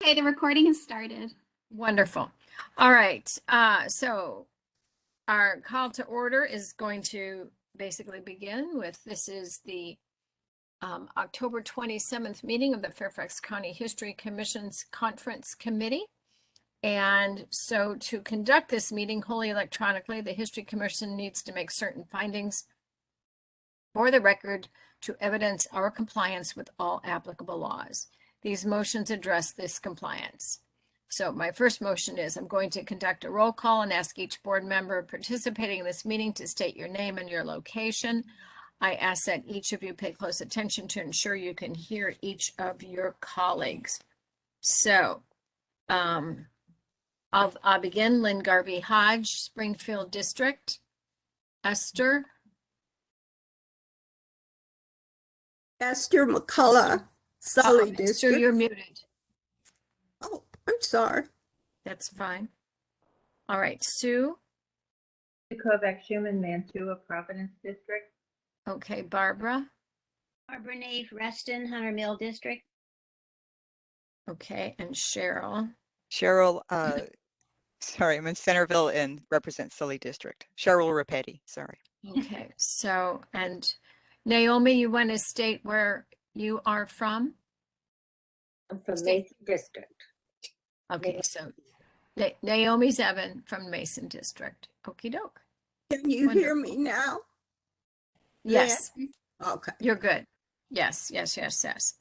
Okay, the recording has started. Wonderful. All right. So our call to order is going to basically begin with, this is the October 27th meeting of the Fairfax County History Commission's Conference Committee. And so to conduct this meeting wholly electronically, the History Commission needs to make certain findings for the record to evidence our compliance with all applicable laws. These motions address this compliance. So my first motion is I'm going to conduct a roll call and ask each board member participating in this meeting to state your name and your location. I ask that each of you pay close attention to ensure you can hear each of your colleagues. So I'll begin. Lynn Garvey Hodge, Springfield District. Esther. Esther McCullough, Sully District. Esther, you're muted. Oh, I'm sorry. That's fine. All right, Sue. Kovac Schumann, Mantua, Providence District. Okay, Barbara. Barbara Nave, Reston, Hunter Mill District. Okay, and Cheryl. Cheryl, sorry, I'm in Centerville and represent Sully District. Cheryl Rapetti, sorry. Okay, so, and Naomi, you want to state where you are from? I'm from Mason District. Okay, so Naomi's Evan from Mason District. Okie doke. Can you hear me now? Yes. Okay. You're good. Yes, yes, yes, yes.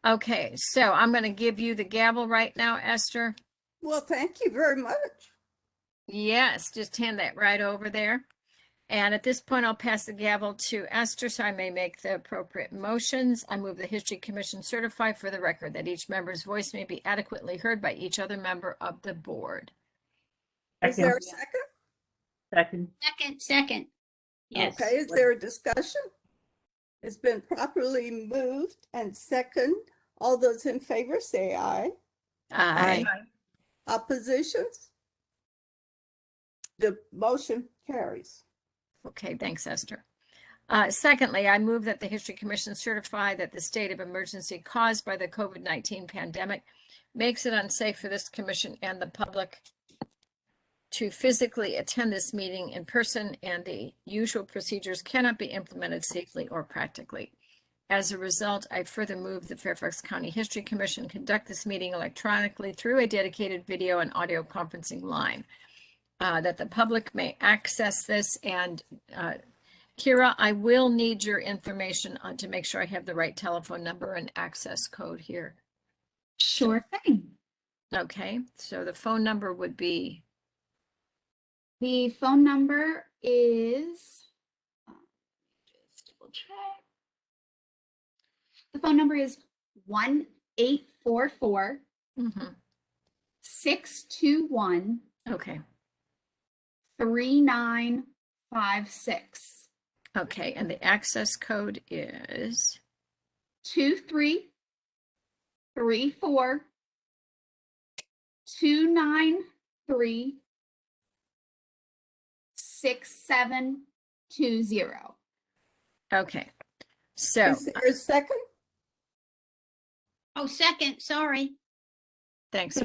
Okay, so I'm going to give you the gavel right now, Esther. Well, thank you very much. Yes, just hand that right over there. And at this point, I'll pass the gavel to Esther so I may make the appropriate motions. I move the History Commission certify for the record that each member's voice may be adequately heard by each other member of the board. Is there a second? Second. Yes. Okay, is there a discussion? It's been properly moved and second. All those in favor say aye. Aye. Oppositions? The motion carries. Okay, thanks, Esther. Secondly, I move that the History Commission certify that the state of emergency caused by the COVID-19 pandemic makes it unsafe for this commission and the public to physically attend this meeting in person, and the usual procedures cannot be implemented safely or practically. As a result, I further move the Fairfax County History Commission conduct this meeting electronically through a dedicated video and audio conferencing line, that the public may access this. And Kira, I will need your information to make sure I have the right telephone number and access code here. Sure thing. Okay, so the phone number would be? The phone number is, just double check. The phone number is 1-844 621 Okay. 3956. Okay, and the access code is? 2334 293 6720. Okay, so. Is there a second? Oh, second, sorry. Thanks.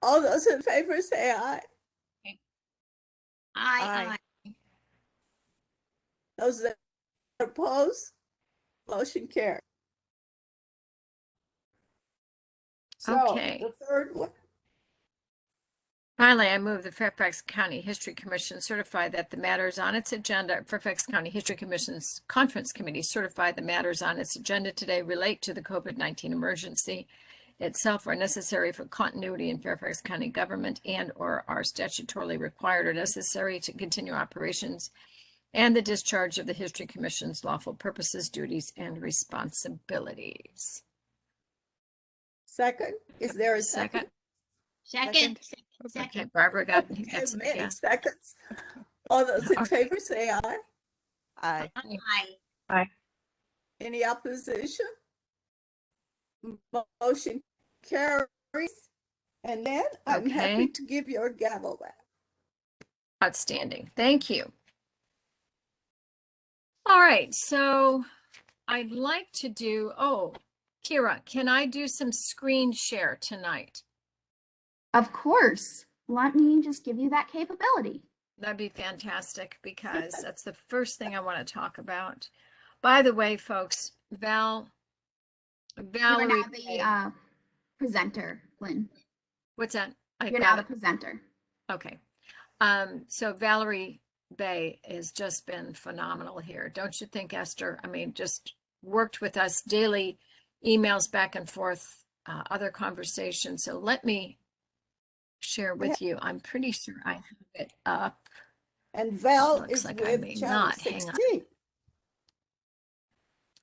All those in favor say aye. Aye. Those that oppose, motion carries. So, Okay. the third one. Finally, I move the Fairfax County History Commission certify that the matters on its agenda, Fairfax County History Commission's Conference Committee certify the matters on its agenda today relate to the COVID-19 emergency itself, are necessary for continuity in Fairfax County government and or are statutorily required or necessary to continue operations and the discharge of the History Commission's lawful purposes, duties, and responsibilities. Second, is there a second? Second. Okay, Barbara got Okay, some, many yeah. seconds. All those in favor say aye. Aye. Aye. Any opposition? Motion carries. And then I'm happy Okay. to give your gavel back. Outstanding. Thank you. All right, so I'd like to do, Kira, can I do some screen share tonight? Of course. Let me just give you that capability. That'd be fantastic because that's the first thing I want to talk about. By the way, folks, Valerie, You're now the presenter, Lynn. what's that? I You're got now the it. presenter. Okay. So Valerie Bay has just been phenomenal here. Don't you think, Esther? I mean, just worked with us daily, emails back and forth, other conversations. So let me share with you. I'm pretty sure I have it up. And Val Looks is like I with may Channel not. Hang on. 16.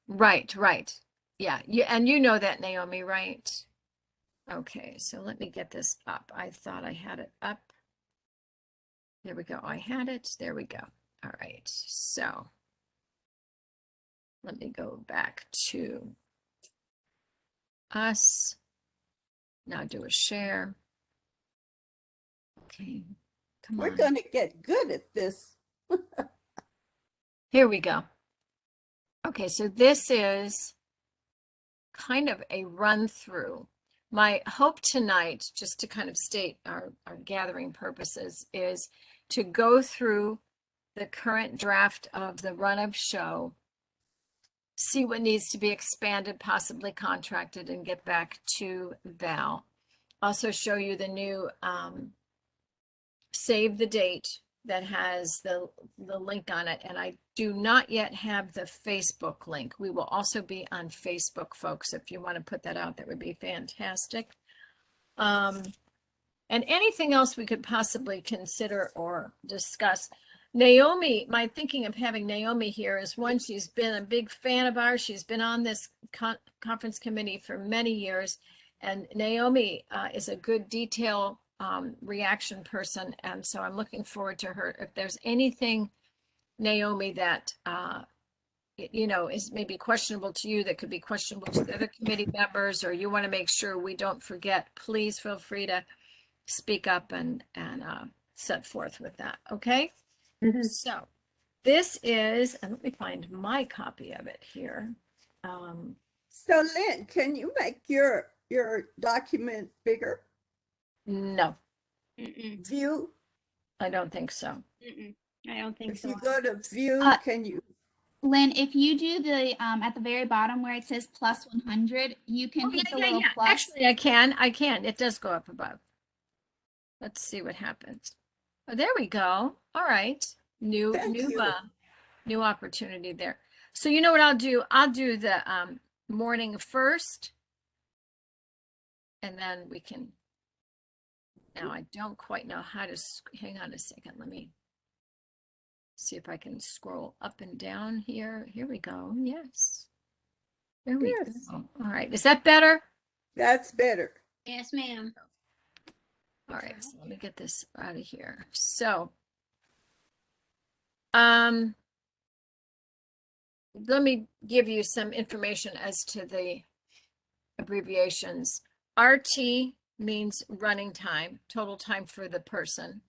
Right, right. Yeah, and you know that, Naomi, right? Okay, so let me get this up. I thought I had it up. There we go. I had it. There we go. All right. So let me go back to us. Now do a share. Okay. Come We're on. going to get good at this. Here we go. Okay, so this is kind of a run through. My hope tonight, just to kind of state our gathering purposes, is to go through the current draft of the run of show, see what needs to be expanded, possibly contracted, and get back to Val. Also show you the new save the date that has the link on it. And I do not yet have the Facebook link. We will also be on Facebook, folks. If you want to put that out, that would be fantastic. And anything else we could possibly consider or discuss. Naomi, my thinking of having Naomi here is one, she's been a big fan of ours. She's been on this conference committee for many years. And Naomi is a good detail reaction person. And so I'm looking forward to her. If there's anything, Naomi, that, you know, is maybe questionable to you, that could be questionable to the other committee members, or you want to make sure we don't forget, please feel free to speak up and set forth with that. Okay. So this is, and let me find my copy of it here. So Lynn, can you make your document bigger? No, Mm-mm, View? I don't think so. mm-mm. I don't think If so. you go to view, can you? Lynn, if you do the at the very bottom where it says plus 100, you can Oh, hit yeah, the yeah, little yeah. plus. Actually, I can. It does go up above. Let's see what happens. Oh, there we go. All right. New opportunity there. So you know what I'll do? I'll do the morning first, and then we can. Now I don't quite know how to. Hang on a second. Let me see if I can scroll up and down here. Here we go. Yes. There we Yes. go. All right. Is that better? That's better. Yes, ma'am. All right. So let me get this out of here. So, let me give you some information as to the abbreviations. RT means running time, total time for the person.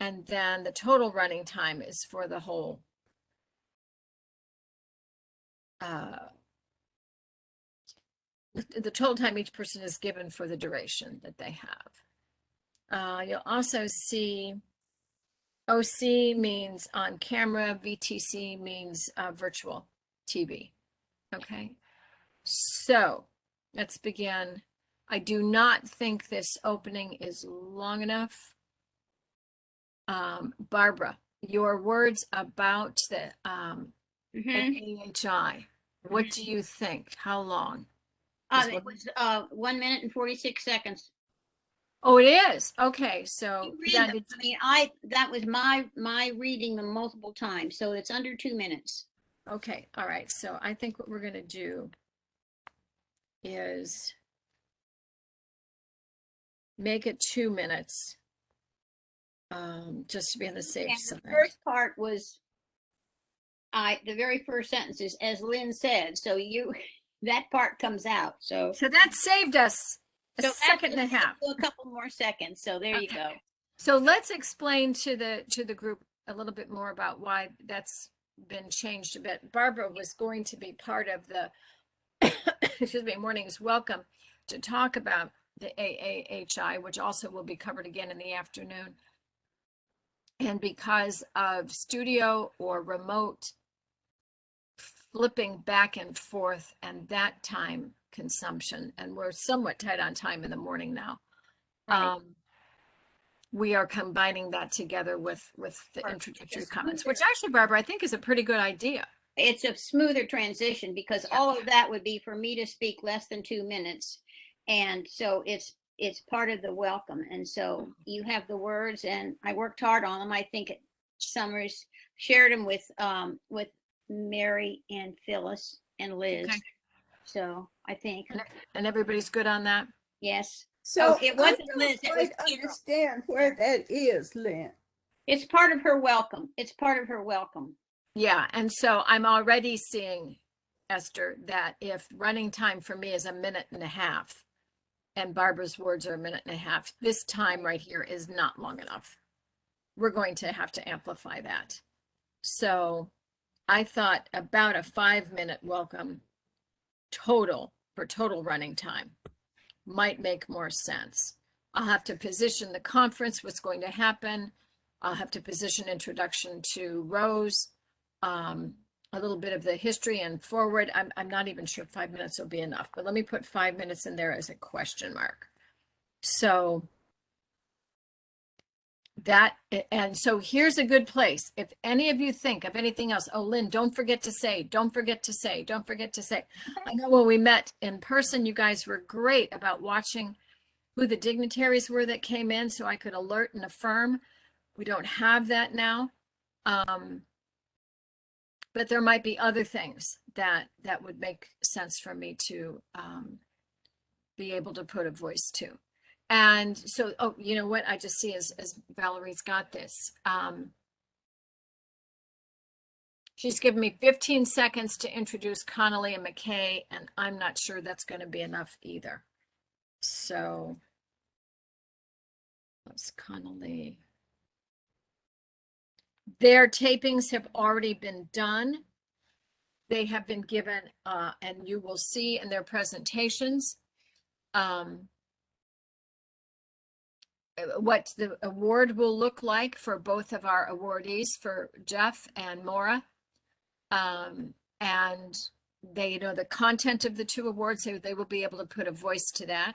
And then the total running time is for the whole the total time each person is given for the duration that they have. You'll also see OC means on camera, VTC means virtual TV. Okay, so let's begin. I do not think this opening is long enough. Barbara, your words about the AHI, what do you think? How long? It was 1 minute and 46 seconds. Oh, it is. Okay, so You read yeah, them. I mean, that was my reading them multiple times, so it's under 2 minutes. okay, all right. So I think what we're gonna do is make it 2 minutes, just to be on the safe And side. the first part was the very first sentence is, as Lynn said, so that part comes out. So So that saved us a so second and a half. a couple more seconds. So there you go. So let's explain to the group a little bit more about why that's been changed a bit. Barbara was going to be part of the, excuse me, morning's welcome to talk about the AAHI, which also will be covered again in the afternoon. And because of studio or remote flipping back and forth and that time consumption, and we're somewhat tight on time in the morning now. Right. We are combining that together with the Or introductory just comments, smoother. which actually, Barbara, I think is a pretty good idea. It's a smoother transition because Yeah. all of that would be for me to speak less than 2 minutes. And so it's part of the welcome. And so you have the words, and I worked hard on them. I think Summers shared them with Mary and Phyllis and Liz. Okay. So I think, And everybody's good on that? yes. So it I wasn't Liz, don't it was quite Peter. understand where that is, Lynn. It's part of her welcome. It's part of her welcome. Yeah, and so I'm already seeing, Esther, that if running time for me is 1.5 minutes and Barbara's words are 1.5 minutes, this time right here is not long enough. We're going to have to amplify that. So I thought about a 5-minute welcome total for total running time might make more sense. I'll have to position the conference, what's going to happen. I'll have to position introduction to Rose, a little bit of the history and forward. I'm not even sure 5 minutes will be enough, but let me put 5 minutes in there as a question mark. So that, and so here's a good place. If any of you think of anything else, oh, Lynn, don't forget to say, don't forget to say, don't forget to say. I know when we met in person, you guys were great about watching who the dignitaries were that came in so I could alert and affirm. We don't have that now. But there might be other things that would make sense for me to be able to put a voice to. And so, oh, you know what? I just see as Valerie's got this. She's given me 15 seconds to introduce Connolly and McKay, and I'm not sure that's going to be enough either. So that's Connolly. Their tapings have already been done. They have been given, and you will see in their presentations what the award will look like for both of our awardees, for Jeff and Maura. And they know the content of the 2 awards, so they will be able to put a voice to that.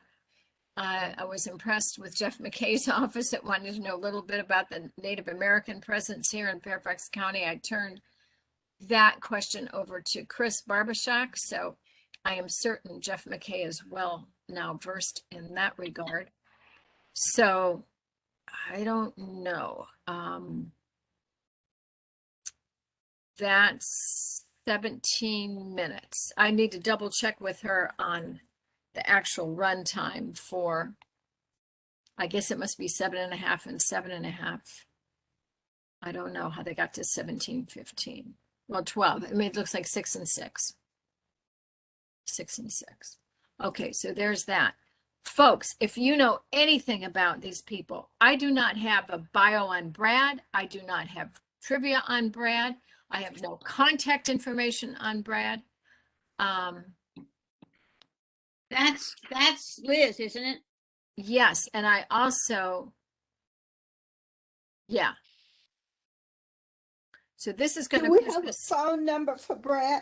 I was impressed with Jeff McKay's office that wanted to know a little bit about the Native American presence here in Fairfax County. I turned that question over to Chris Barbashak, so I am certain Jeff McKay is well now versed in that regard. So I don't know. That's 17 minutes. I need to double check with her on the actual run time for, I guess it must be 7.5 and 7.5. I don't know how they got to 17:15. Well, 12. I mean, it looks like 6 and 6. 6 and 6. Okay, so there's that. Folks, if you know anything about these people, I do not have a bio on Brad. I do not have trivia on Brad. I have no contact information on Brad. That's Liz, isn't it? Yes, and I also, yeah. So this is going Do to we have a this. phone number for Brad?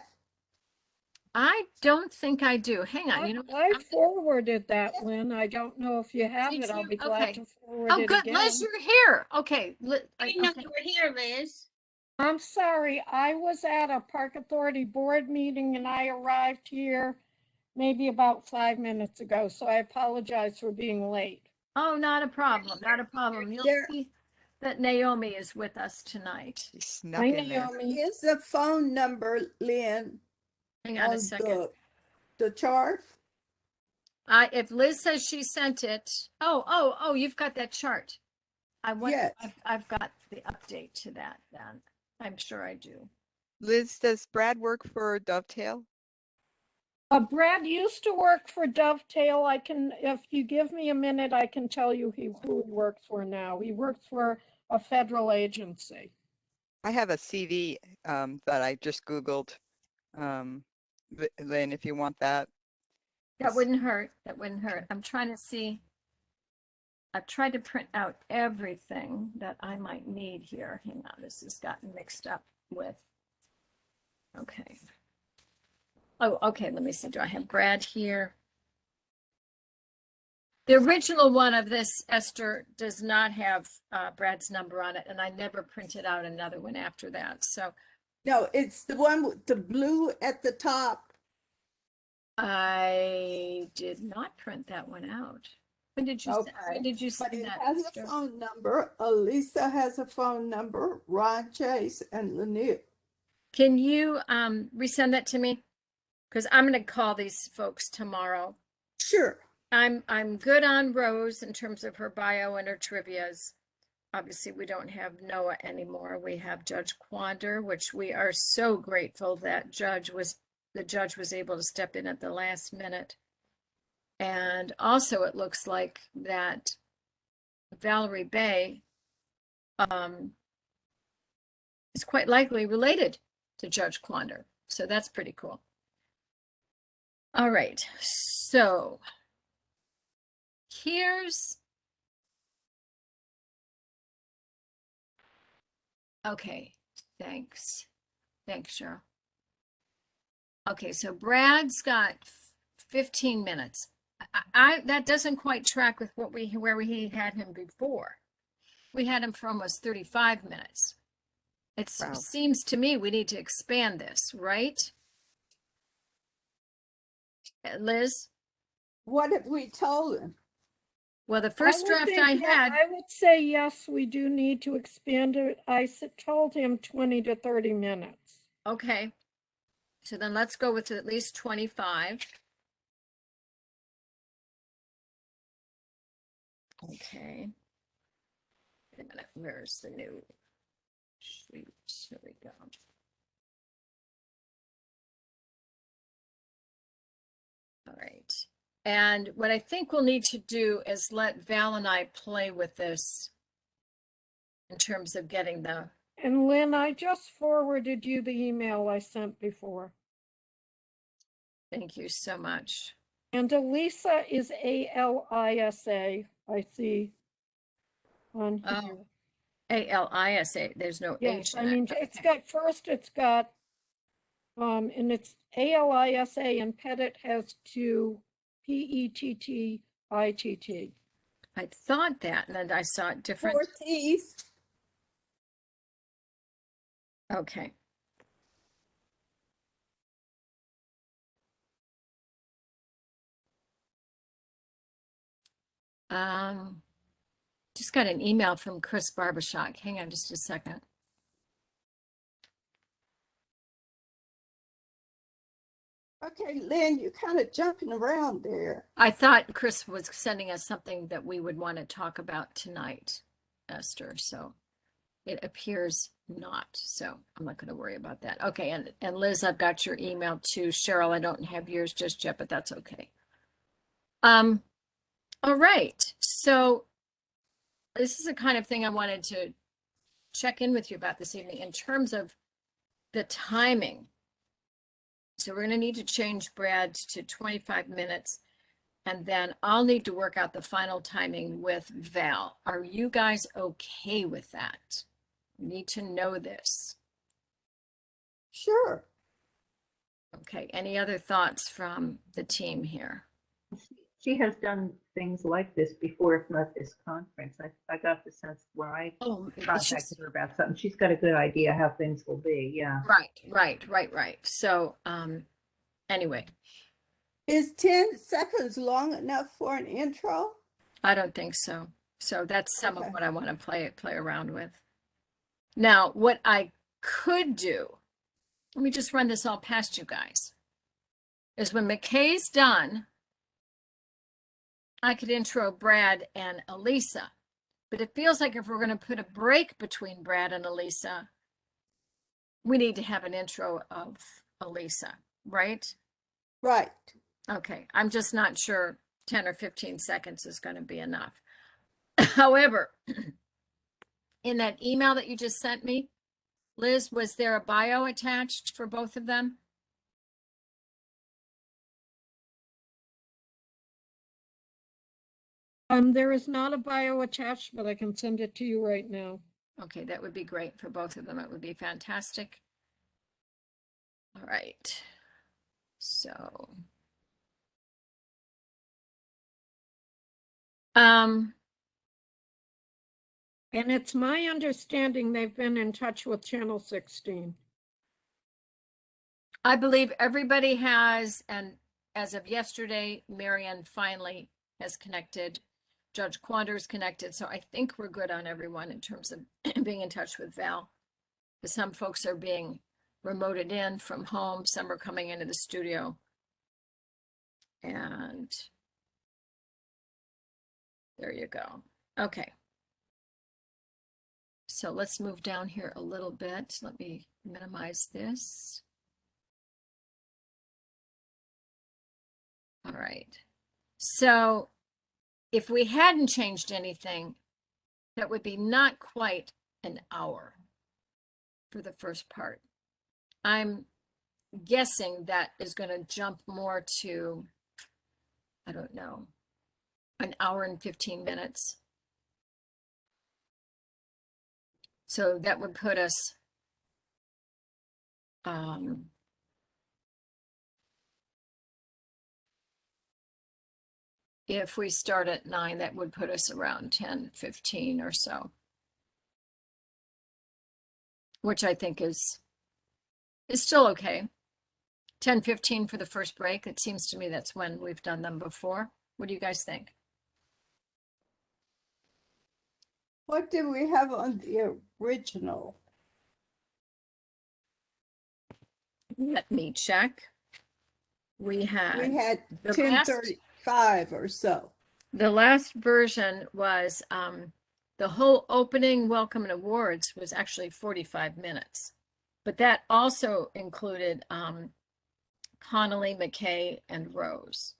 I don't think I do. Hang on, you know. I forwarded that, Lynn. I don't know if you have Did it. I'll you? be glad Okay. to forward Oh, it good. again. Liz, you're here. Okay. I didn't know Okay. you were here, Liz. I'm sorry. I was at a Park Authority board meeting and I arrived here maybe about 5 minutes ago. So I apologize for being late. Oh, not a problem. Not a problem. You'll There see that Naomi is with us tonight. She snuck Hi, in there. Naomi. is a phone number, Lynn, Hang on a on second. the chart. If Liz says she sent it, oh, you've got that chart. Yes. I've got the update to that then. I'm sure I do. Liz, does Brad work for Dovetail? Brad used to work for Dovetail. If you give me a minute, I can tell you who he works for now. He works for a federal agency. I have a CD that I just Googled. Lynn, if you want that. That wouldn't hurt. That wouldn't hurt. I'm trying to see. I've tried to print out everything that I might need here. Hang on, this has gotten mixed up with. Okay. Oh, okay. Let me see. Do I have Brad here? The original one of this, Esther, does not have Brad's number on it, and I never printed out another one after that. So No, it's the one with the blue at the top. I did not print that one out. When did you Okay, when did you but send it that, has a Esther? phone number. Elisa has a phone number, Ron Chase and Lanier. Can you resend that to me? Because I'm going to call these folks tomorrow. Sure. I'm good on Rose in terms of her bio and her trivias. Obviously, we don't have Noah anymore. We have Judge Quander, which we are so grateful that the judge was able to step in at the last minute. And also, it looks like that Valerie Bay is quite likely related to Judge Quander. So that's pretty cool. All right, so here's, okay, thanks. Thanks, Cheryl. Okay, so Brad's got 15 minutes. That doesn't quite track with what where we had him before. We had him for almost 35 minutes. It Wow. seems to me we need to expand this, right? Liz? What have we told him? Well, the first draft I had, I would say yes, we do need to expand it. Told him 20 to 30 minutes. okay. So then let's go with at least 25. Okay. Wait a minute, where's the new sheet? Here we go. All right. And what I think we'll need to do is let Val and I play with this in terms of getting the, And Lynn, I just forwarded you the email I sent before. thank you so much. And Elisa is ALISA, I see on Oh. here. ALISA, there's no Yes, H in I mean, it. it's got, and it's ALISA and Pettit has two, PETTITT. I thought that, and then I saw it different. 4 T's. Okay. Just got an email from Chris Barbashock. Hang on just a second. Okay, Lynn, you're kind of jumping around there. I thought Chris was sending us something that we would want to talk about tonight, Esther. So it appears not. So I'm not going to worry about that. Okay. And Liz, I've got your email too. Cheryl, I don't have yours just yet, but that's okay. All right. So this is the kind of thing I wanted to check in with you about this evening in terms of the timing. So we're going to need to change Brad to 25 minutes, and then I'll need to work out the final timing with Val. Are you guys okay with that? We need to know this. Sure. Okay. Any other thoughts from the team here? She has done things like this before, if not this conference. I got the sense when I Oh, it's contacted just her about something, she's got a good idea how things will be. Yeah. right. So, anyway, Is 10 seconds long enough for an intro? I don't think so. So that's some Okay. of what I want to play around with. Now, what I could do, let me just run this all past you guys, is when McKay's done, I could intro Brad and Elisa. But it feels like if we're going to put a break between Brad and Elisa, we need to have an intro of Elisa, right? Right. Okay, I'm just not sure 10 or 15 seconds is going to be enough. However, in that email that you just sent me, Liz, was there a bio attached for both of them? There is not a bio attached, but I can send it to you right now. Okay, that would be great for both of them. It would be fantastic. All right. So, And it's my understanding they've been in touch with Channel 16. I believe everybody has, and as of yesterday, Marianne finally has connected. Judge Quander's connected, so I think we're good on everyone in terms of being in touch with Val. But some folks are being remoted in from home, some are coming into the studio. And there you go. Okay. So let's move down here a little bit. Let me minimize this. All right. So if we hadn't changed anything, that would be not quite an hour for the first part. I'm guessing that is going to jump more to, I don't know, an hour and 15 minutes. So that would put us if we start at 9, that would put us around 10:15 or so, which I think is still okay. 10:15 for the first break. It seems to me that's when we've done them before. What do you guys think? What did we have on the original? Let me check. We had We had the 10:35 or so. The last version was the whole opening welcome and awards was actually 45 minutes. But that also included Connolly, McKay, and Rose.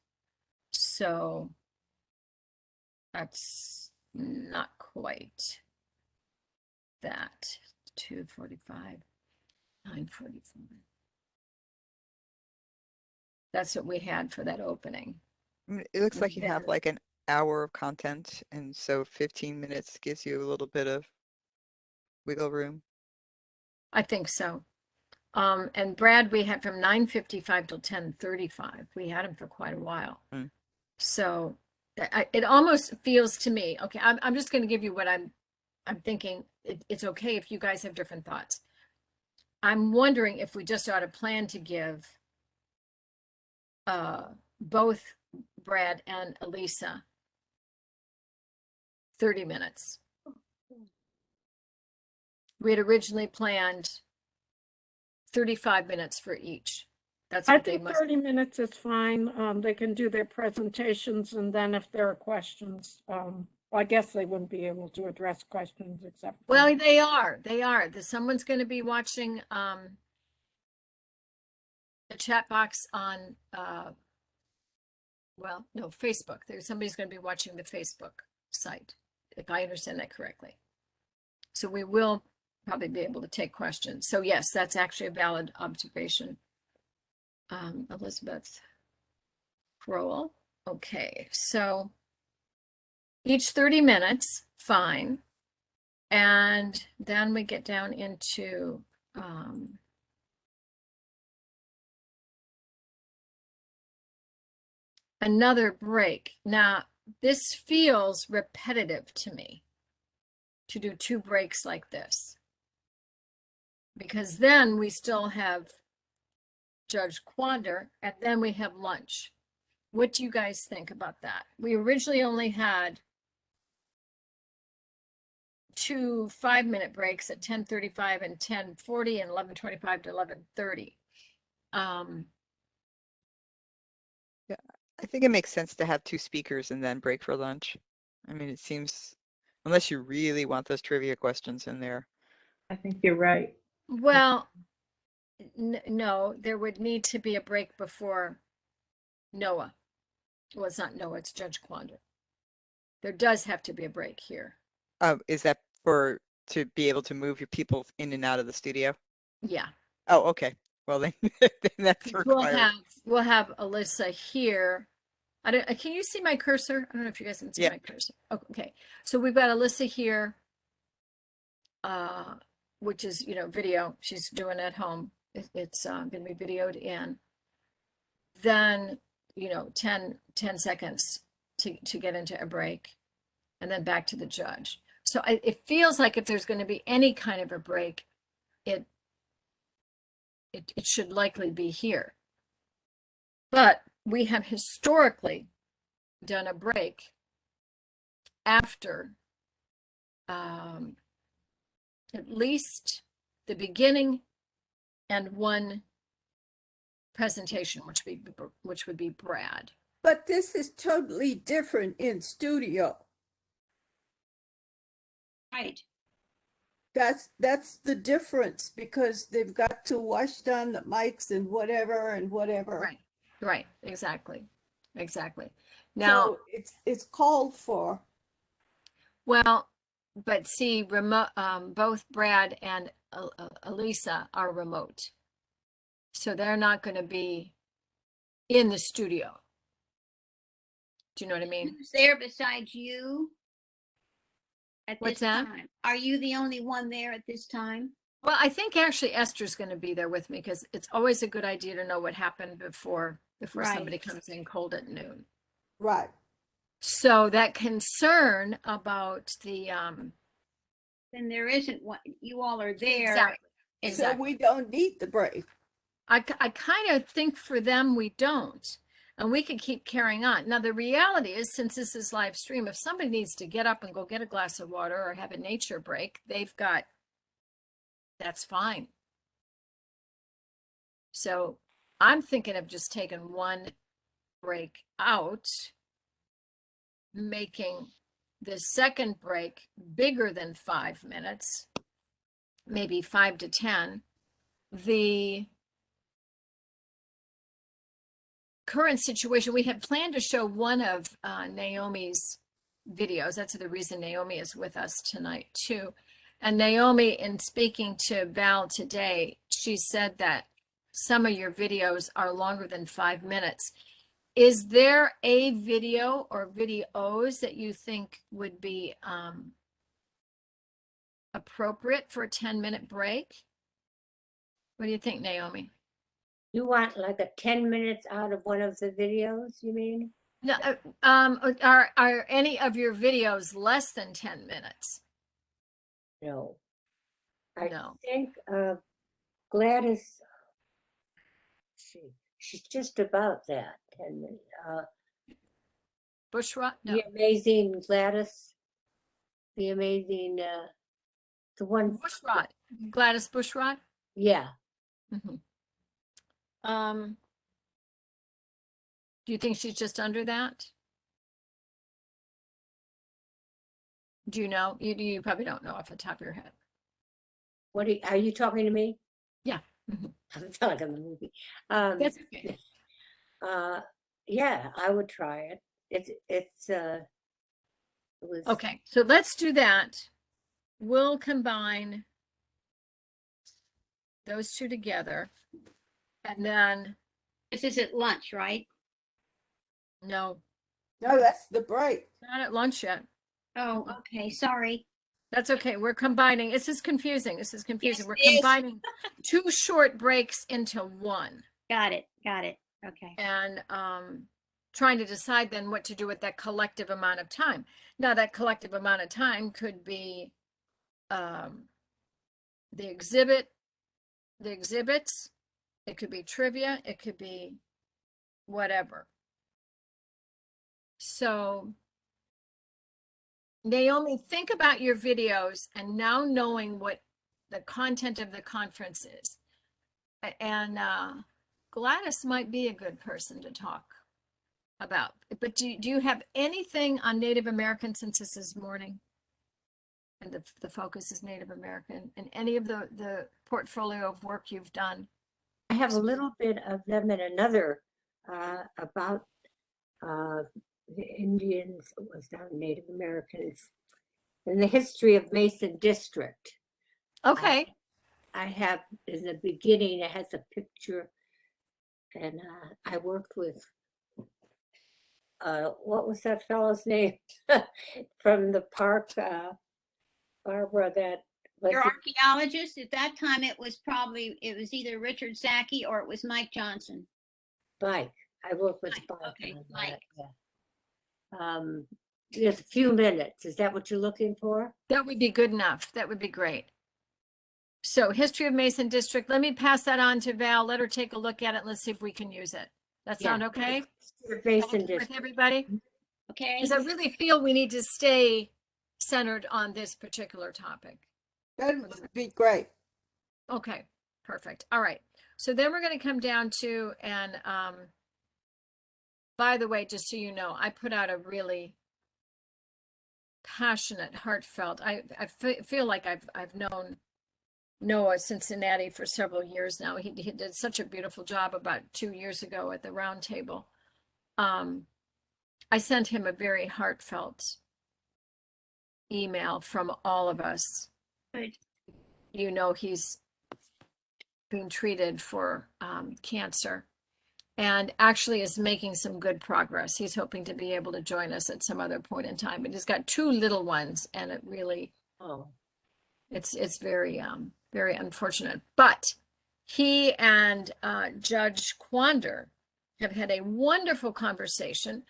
So that's not quite that. 2:45, 9:45. That's what we had for that opening. I mean, it looks like you have Yeah. like an hour of content, and so 15 minutes gives you a little bit of wiggle room. I think so. And Brad, we had from 9:55 till 10:35. We had him for quite a while. Mm. So it almost feels to me, okay, I'm just going to give you what I'm thinking. It's okay if you guys have different thoughts. I'm wondering if we just ought to plan to give both Brad and Elisa 30 minutes. We had originally planned 35 minutes for each. That's I what they think must. 30 minutes is fine. They can do their presentations, and then if there are questions, I guess they wouldn't be able to address questions except. Well, they are. Someone's going to be watching the chat box on Facebook. Somebody's going to be watching the Facebook site, if I understand that correctly. So we will probably be able to take questions. So yes, that's actually a valid observation. Elizabeth Crowell. Okay, so each 30 minutes, fine. And then we get down into another break. Now, this feels repetitive to me to do 2 breaks like this, because then we still have Judge Quander, and then we have lunch. What do you guys think about that? We originally only had 2 5-minute breaks at 10:35 and 10:40 and 11:25 to 11:30. Yeah, I think it makes sense to have 2 speakers and then break for lunch. I mean, it seems, unless you really want those trivia questions in there. I think you're right. Well, no, there would need to be a break before Noah. Well, it's not Noah, it's Judge Quander. There does have to be a break here. Is that for to be able to move your people in and out of the studio? Yeah. Oh, okay. Well, then, then that's We'll required. have Alyssa here. I don't, can you see my cursor? I don't know if you guys can see Yeah. my cursor. Oh, okay. So we've got Alyssa here, which is, video she's doing at home. It's going to be videoed in. Then, 10 seconds to get into a break, and then back to the judge. So it feels like if there's going to be any kind of a break, it should likely be here. But we have historically done a break after at least the beginning and one presentation, which would be Brad. But this is totally different in studio. Right. That's the difference, because they've got to wash down the mics and whatever. Right, exactly. Now, So it's called for. well, but see, remote, both Brad and Elisa are remote. So they're not going to be in the studio. Do you know what I mean? Who's there besides you? At What's this that? time? Are you the only one there at this time? Well, I think actually Esther's going to be there with me, because it's always a good idea to know what happened before Right. somebody comes in cold at noon. Right. So that concern about the Then there isn't one. You all are there. exactly. So we don't need the break. I kind of think for them we don't, and we can keep carrying on. Now the reality is, since this is live stream, if somebody needs to get up and go get a glass of water or have a nature break, that's fine. So I'm thinking of just taking one break out, making the second break bigger than 5 minutes, maybe 5 to 10. The current situation, we had planned to show one of Naomi's videos. That's the reason Naomi is with us tonight too. And Naomi, in speaking to Val today, she said that some of your videos are longer than 5 minutes. Is there a video or videos that you think would be appropriate for a 10-minute break? What do you think, Naomi? You want like a 10 minutes out of one of the videos, you mean? No, are any of your videos less than 10 minutes? No. I No. think Gladys, she's just about that 10 minutes. Bushrod? No. The amazing Gladys, the amazing, the one, Bushrod. Gladys Bushrod? yeah. Mm-hmm. Do you think she's just under that? Do you know? You probably don't know off the top of your head. What are you talking to me? Yeah. Mhm. I'm talking the movie. That's okay. Yeah, I would try it. It was Okay, so let's do that. We'll combine those two together. And then, This is at lunch, right? no, No, that's the break. not at lunch yet. Oh, okay. Sorry. That's okay. We're combining. This is confusing. Yes, We're it is. combining 2 short breaks into one, Got it. Okay. and trying to decide then what to do with that collective amount of time. Now, that collective amount of time could be the exhibits, it could be trivia, it could be whatever. So Naomi, think about your videos, and now knowing what the content of the conference is. And Gladys might be a good person to talk about. But do you have anything on Native American, since this is morning? And the focus is Native American, and any of the portfolio of work you've done? I have a little bit of them in another about the Indians, it was not Native Americans. in the history of Mason District. Okay. I have in the beginning, it has a picture, and I worked with, what was that fellow's name from the park, Barbara, that was Your archaeologist, at that time, it was either Richard Sacchi or it was Mike Johnson. Mike. I worked with Mike, Mike. okay, on that, Mike. yeah. Just a few minutes. Is that what you're looking for? That would be good enough. That would be great. So history of Mason District, let me pass that on to Val. Let her take a look at it. Let's see if we can use it. That Yeah. sound okay? History of Mason With District. everybody? Okay. Because I really feel we need to stay centered on this particular topic. That would be great. Okay, perfect. All right. So then we're going to come down to, and by the way, just so you know, I put out a really passionate, heartfelt, I feel like I've known Noah Cincinnati for several years now. He did such a beautiful job about 2 years ago at the round table. I sent him a very heartfelt email from all of us. Good. You know, he's being treated for cancer and actually is making some good progress. He's hoping to be able to join us at some other point in time. But he's got 2 little ones, and it really, it's very very unfortunate. But he and Judge Quander have had a wonderful conversation.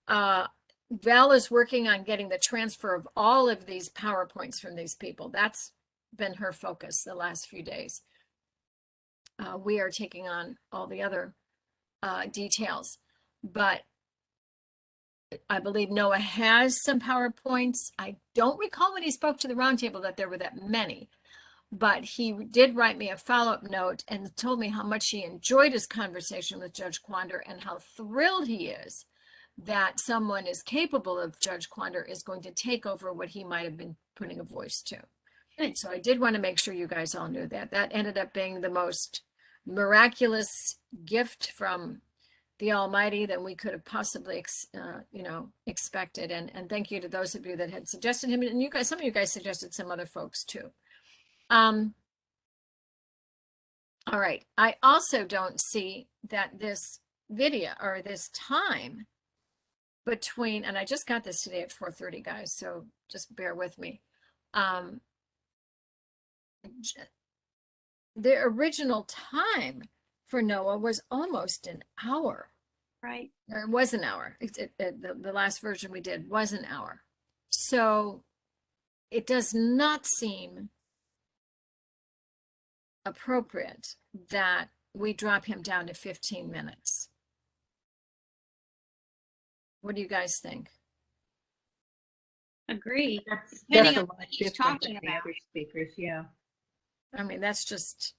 Val is working on getting the transfer of all of these PowerPoints from these people. That's been her focus the last few days. We are taking on all the other details, but I believe Noah has some PowerPoints. I don't recall when he spoke to the roundtable that there were that many, but he did write me a follow-up note and told me how much he enjoyed his conversation with Judge Quander and how thrilled he is that someone as capable of Judge Quander is going to take over what he might have been putting a voice to. Good. So I did want to make sure you guys all knew that. That ended up being the most miraculous gift from the Almighty that we could have possibly, expected. And thank you to those of you that had suggested him. And you guys, some of you guys suggested some other folks too. All right. I also don't see that this video or this time between, and I just got this today at 4:30, guys, so just bear with me. The original time for Noah was almost an hour. Right. Or it was an hour. The last version we did was an hour. So it does not seem appropriate that we drop him down to 15 minutes. What do you guys think? Agree. That's Depending a on lot what he's different talking than the about. other speakers, yeah. I mean, that's just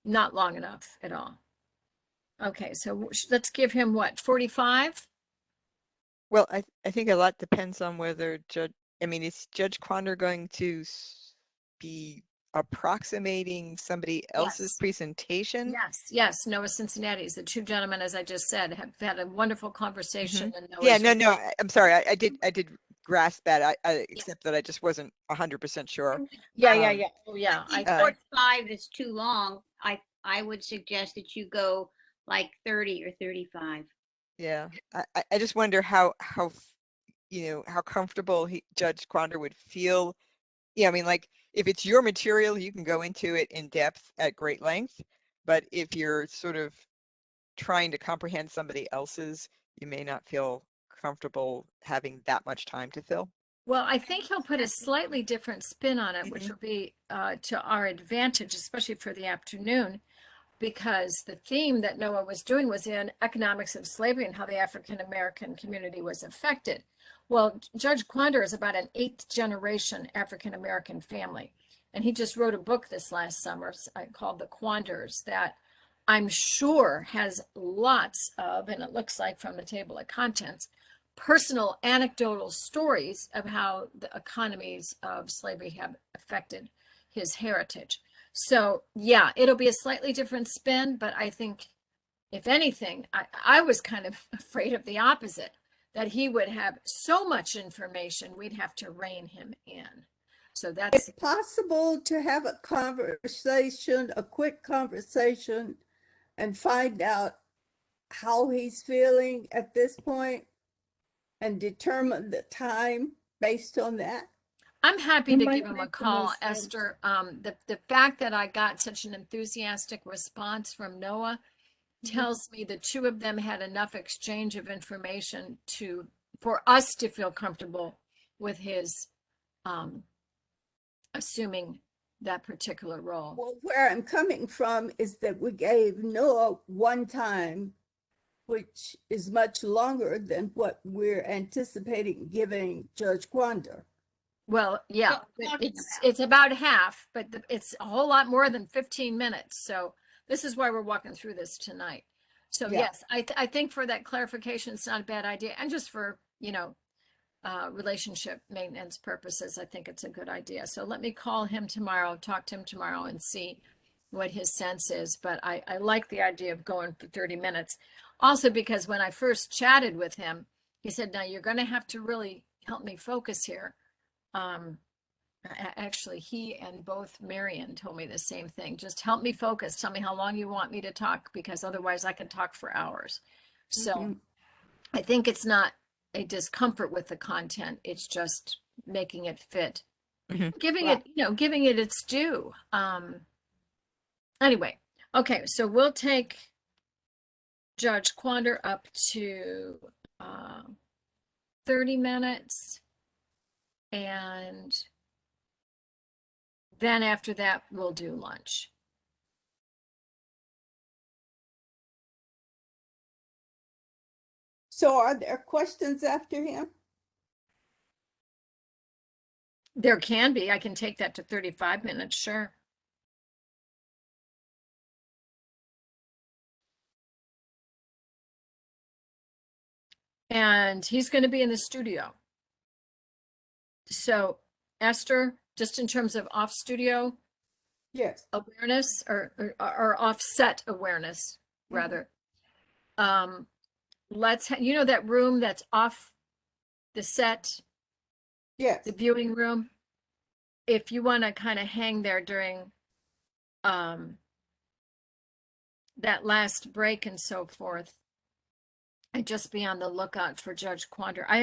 not long enough at all. Okay, so let's give him what, 45? Well, I think a lot depends on whether is Judge Quander going to be approximating somebody else's Yes. presentation? Yes. Noah Cincinnati's, the 2 gentlemen, as I just said, have had a wonderful conversation. And Yeah, Noah's I'm sorry. I did grasp that. Except that I just wasn't 100% sure. Yeah. Oh, yeah. I think I- 45 is too long. I would suggest that you go like 30 or 35. Yeah, I just wonder how comfortable Judge Quander would feel. Yeah, I mean, like if it's your material, you can go into it in depth at great length. But if you're sort of trying to comprehend somebody else's, you may not feel comfortable having that much time to fill. Well, I think he'll put a slightly different spin on it, which Mhm. will be to our advantage, especially for the afternoon, because the theme that Noah was doing was in economics of slavery and how the African American community was affected. Well, Judge Quander is about an 8th generation African American family, and he just wrote a book this last summer called The Quanders that I'm sure has lots of, and it looks like from the table of contents, personal anecdotal stories of how the economies of slavery have affected his heritage. So yeah, it'll be a slightly different spin, but I think if anything, I was kind of afraid of the opposite, that he would have so much information, we'd have to rein him in. So that's, It's possible to have a conversation, a quick conversation, and find out how he's feeling at this point and determine the time based on that. I'm happy It to might give him a make the call, most sense. Esther. The fact that I got such an enthusiastic response from Noah tells me the two of them had enough exchange of information for us to feel comfortable with his assuming that particular role. Well, where I'm coming from is that we gave Noah one time, which is much longer than what we're anticipating giving Judge Quander. Well, yeah, What we're but talking it's about half, but it's a whole lot more than 15 minutes. So this is why we're walking through this tonight. So Yeah. yes, I think for that clarification, it's not a bad idea. And just for, relationship maintenance purposes, I think it's a good idea. So let me call him tomorrow, talk to him tomorrow and see what his sense is. But I like the idea of going for 30 minutes. Also, because when I first chatted with him, he said, now you're going to have to really help me focus here. Actually, he and both Marion told me the same thing. Just help me focus. Tell me how long you want me to talk, because otherwise I can talk for hours. So Mhm. I think it's not a discomfort with the content. It's just making it fit, Mhm. giving Right. it, giving it its due. Anyway, okay, so we'll take Judge Quander up to 30 minutes. And then after that, we'll do lunch. So are there questions after him? There can be. I can take that to 35 minutes, sure. And he's going to be in the studio. So Esther, just in terms of off studio Yes. awareness or offset awareness, rather, that room that's off the set, Yes. the viewing room, if you want to kind of hang there during that last break and so forth, and just be on the lookout for Judge Quander. I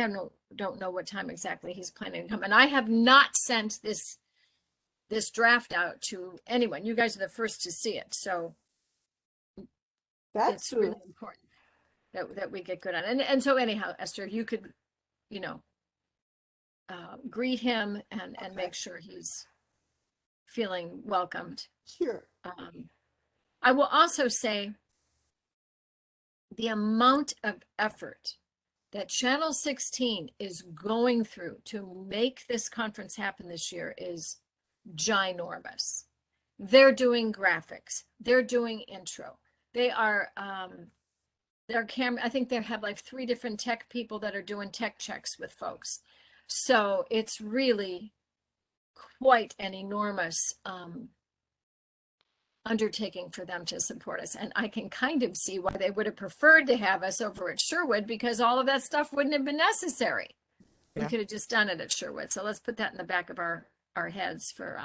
don't know what time exactly he's planning to come, and I have not sent this draft out to anyone. You guys are the first to see it, so That's it's true. really important that we get good on it. And so anyhow, Esther, you could, greet him and Okay. make sure he's feeling welcomed. Sure. I will also say the amount of effort that Channel 16 is going through to make this conference happen this year is ginormous. They're doing graphics. They're doing intro. They are, their camera, I think they have like 3 different tech people that are doing tech checks with folks. So it's really quite an enormous undertaking for them to support us. And I can kind of see why they would have preferred to have us over at Sherwood, because all of that stuff wouldn't have been necessary. We Yeah. could have just done it at Sherwood. So let's put that in the back of our heads for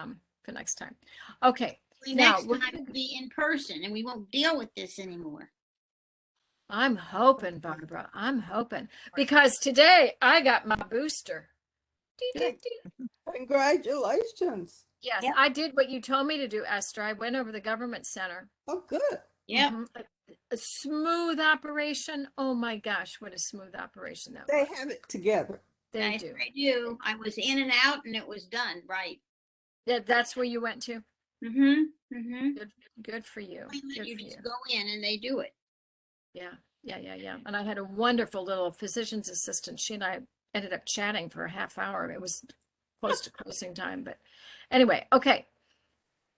next time. Okay. Now, Next time it'll be in person and we won't deal with this anymore. I'm hoping, Barbara, I'm hoping, because today I got my booster. Good. Congratulations. Yes, Yep. I did what you told me to do, Esther. I went over the government center. Oh, good. Yep. Mhm. A smooth operation. Oh my gosh, what a smooth operation that They was. have it together. They Yes, do. they do. I was in and out and it was done right. That's where you went to? Mm-hmm. Mm-hmm. Good for you. Good You for you. just go in and they do it. Yeah. And I had a wonderful little physician's assistant. She and I ended up chatting for a half hour. It was close to closing time, but anyway, okay.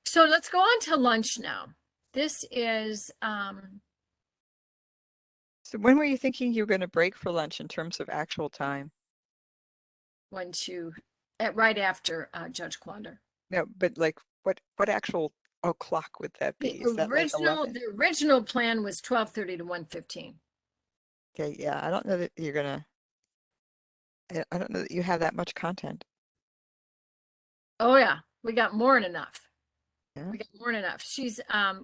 So let's go on to lunch now. This is So when were you thinking you were going to break for lunch in terms of actual time? right after Judge Quander. No, but like what actual o'clock would that be? Is that like 11? The original plan was 12:30 to 1:15. Okay, yeah, I don't know that you're gonna I don't know that you have that much content. Oh yeah, we got more than enough. Yeah. We got more than enough.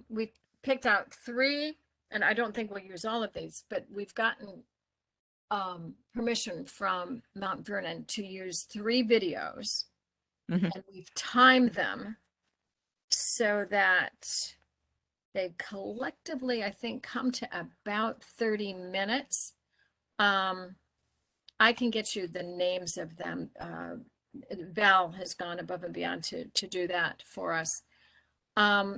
We picked out 3, and I don't think we'll use all of these, but we've gotten permission from Mount Vernon to use 3 videos, Mhm. and we've timed them so that they collectively, I think, come to about 30 minutes. I can get you the names of them. Val has gone above and beyond to do that for us.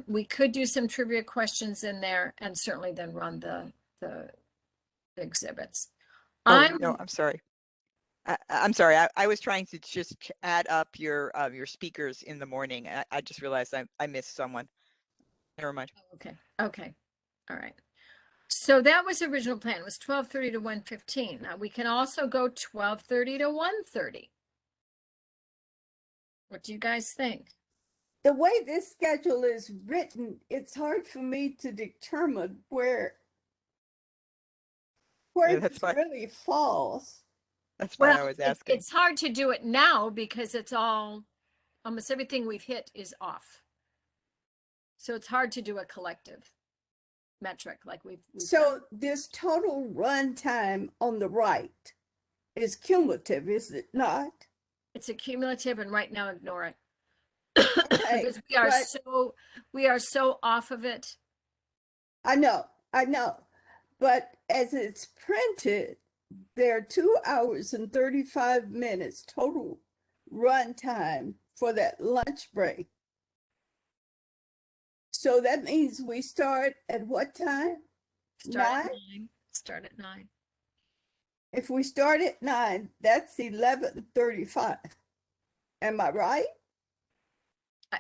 We could do some trivia questions in there and certainly then run the exhibits. Oh, no, I'm sorry. I'm sorry. I was trying to just add up your speakers in the morning. I just realized I missed someone. Never mind. Okay. All right. So that was the original plan. It was 12:30 to 1:15. Now we can also go 12:30 to 1:30. What do you guys think? The way this schedule is written, it's hard for me to determine where Yeah, this that's why really falls. that's why I Well, was asking. it's hard to do it now because it's all, almost everything we've hit is off. So it's hard to do a collective metric like we've So done. this total run time on the right is cumulative, is it not? It's a cumulative, and right now ignore it. Okay, Because but we are so off of it. I know. But as it's printed, there are 2 hours and 35 minutes total run time for that lunch break. So that means we start at what time? Start at 9? 9. Start at 9. If we start at 9, that's 11:35. Am I right?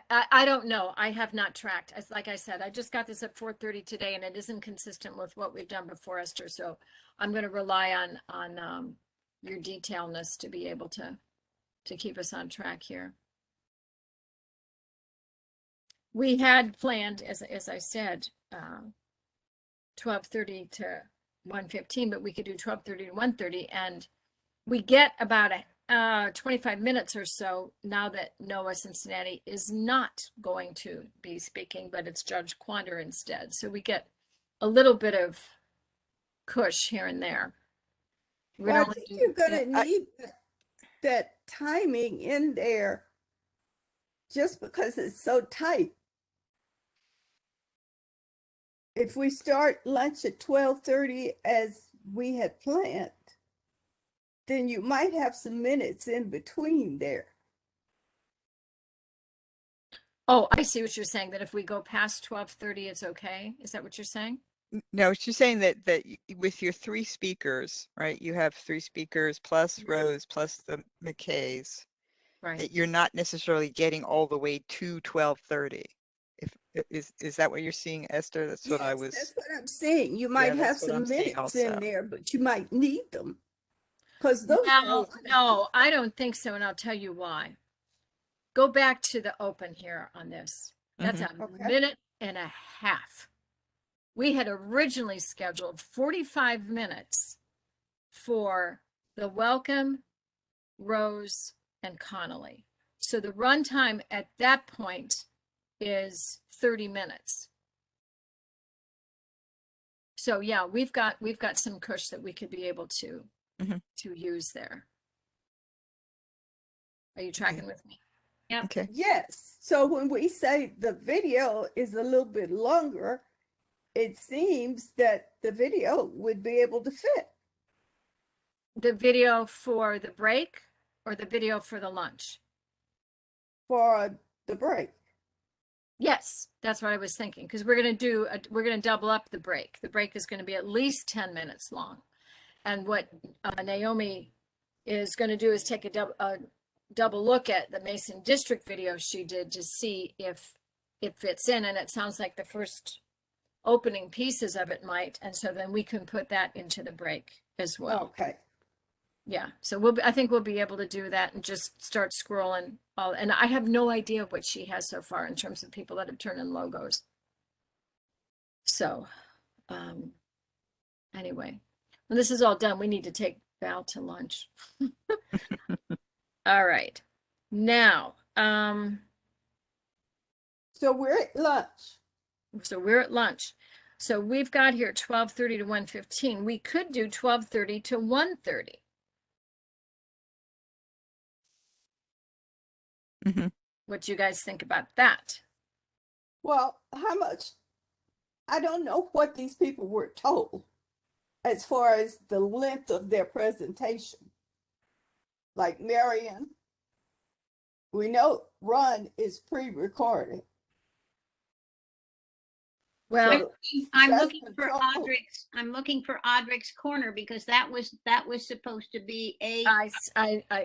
I don't know. I have not tracked. As like I said, I just got this at 4:30 today, and it isn't consistent with what we've done before, Esther. So I'm going to rely on your detailness to be able to keep us on track here. We had planned, as I said, 12:30 to 1:15, but we could do 12:30 to 1:30, and we get about 25 minutes or so now that Noah Cincinnati is not going to be speaking, but it's Judge Quander instead. So we get a little bit of cush here and there. Well, I think you're going to need that timing in there just because it's so tight. If we start lunch at 12:30 as we had planned, then you might have some minutes in between there. Oh, I see what you're saying, that if we go past 12:30, it's okay. Is that what you're saying? No, she's saying that with your 3 speakers, right? You have 3 speakers plus Rose plus the McKays. Right. That you're not necessarily getting all the way to 12:30. Is that what you're seeing, Esther? That's what I Yes, was. that's what I'm saying. You might have that's what some I'm seeing minutes also. in there, but you might need them because those are a lot of No, I don't think so, and I'll tell you why. Go back to the open here on this. That's a Okay. minute and a half. We had originally scheduled 45 minutes for the welcome, Rose, and Connolly. So the runtime at that point is 30 minutes. So yeah, we've got some cush that we could be able to use there. Are you tracking with me? Yep. Okay. Yes. So when we say the video is a little bit longer, it seems that the video would be able to fit. The video for the break or the video for the lunch? For the break. Yes, that's what I was thinking, because we're going to double up the break. The break is going to be at least 10 minutes long. And what Naomi is going to do is take a double look at the Mason District video she did to see if it fits in. And it sounds like the first opening pieces of it might. And so then we can put that into the break as well. Okay. Yeah, so I think we'll be able to do that and just start scrolling and I have no idea what she has so far in terms of people that have turned in logos. So, anyway, when this is all done, we need to take Val to lunch. All right. Now, So we're at lunch. so we're at lunch. So we've got here 12:30 to 1:15. We could do 12:30 to 1:30. Mhm. What do you guys think about that? Well, how much? I don't know what these people were told as far as the length of their presentation. Like Marion, we know Ron is pre-recorded. Well, So I'm that's looking for control. I'm looking for Audric's Corner because that was supposed to be a,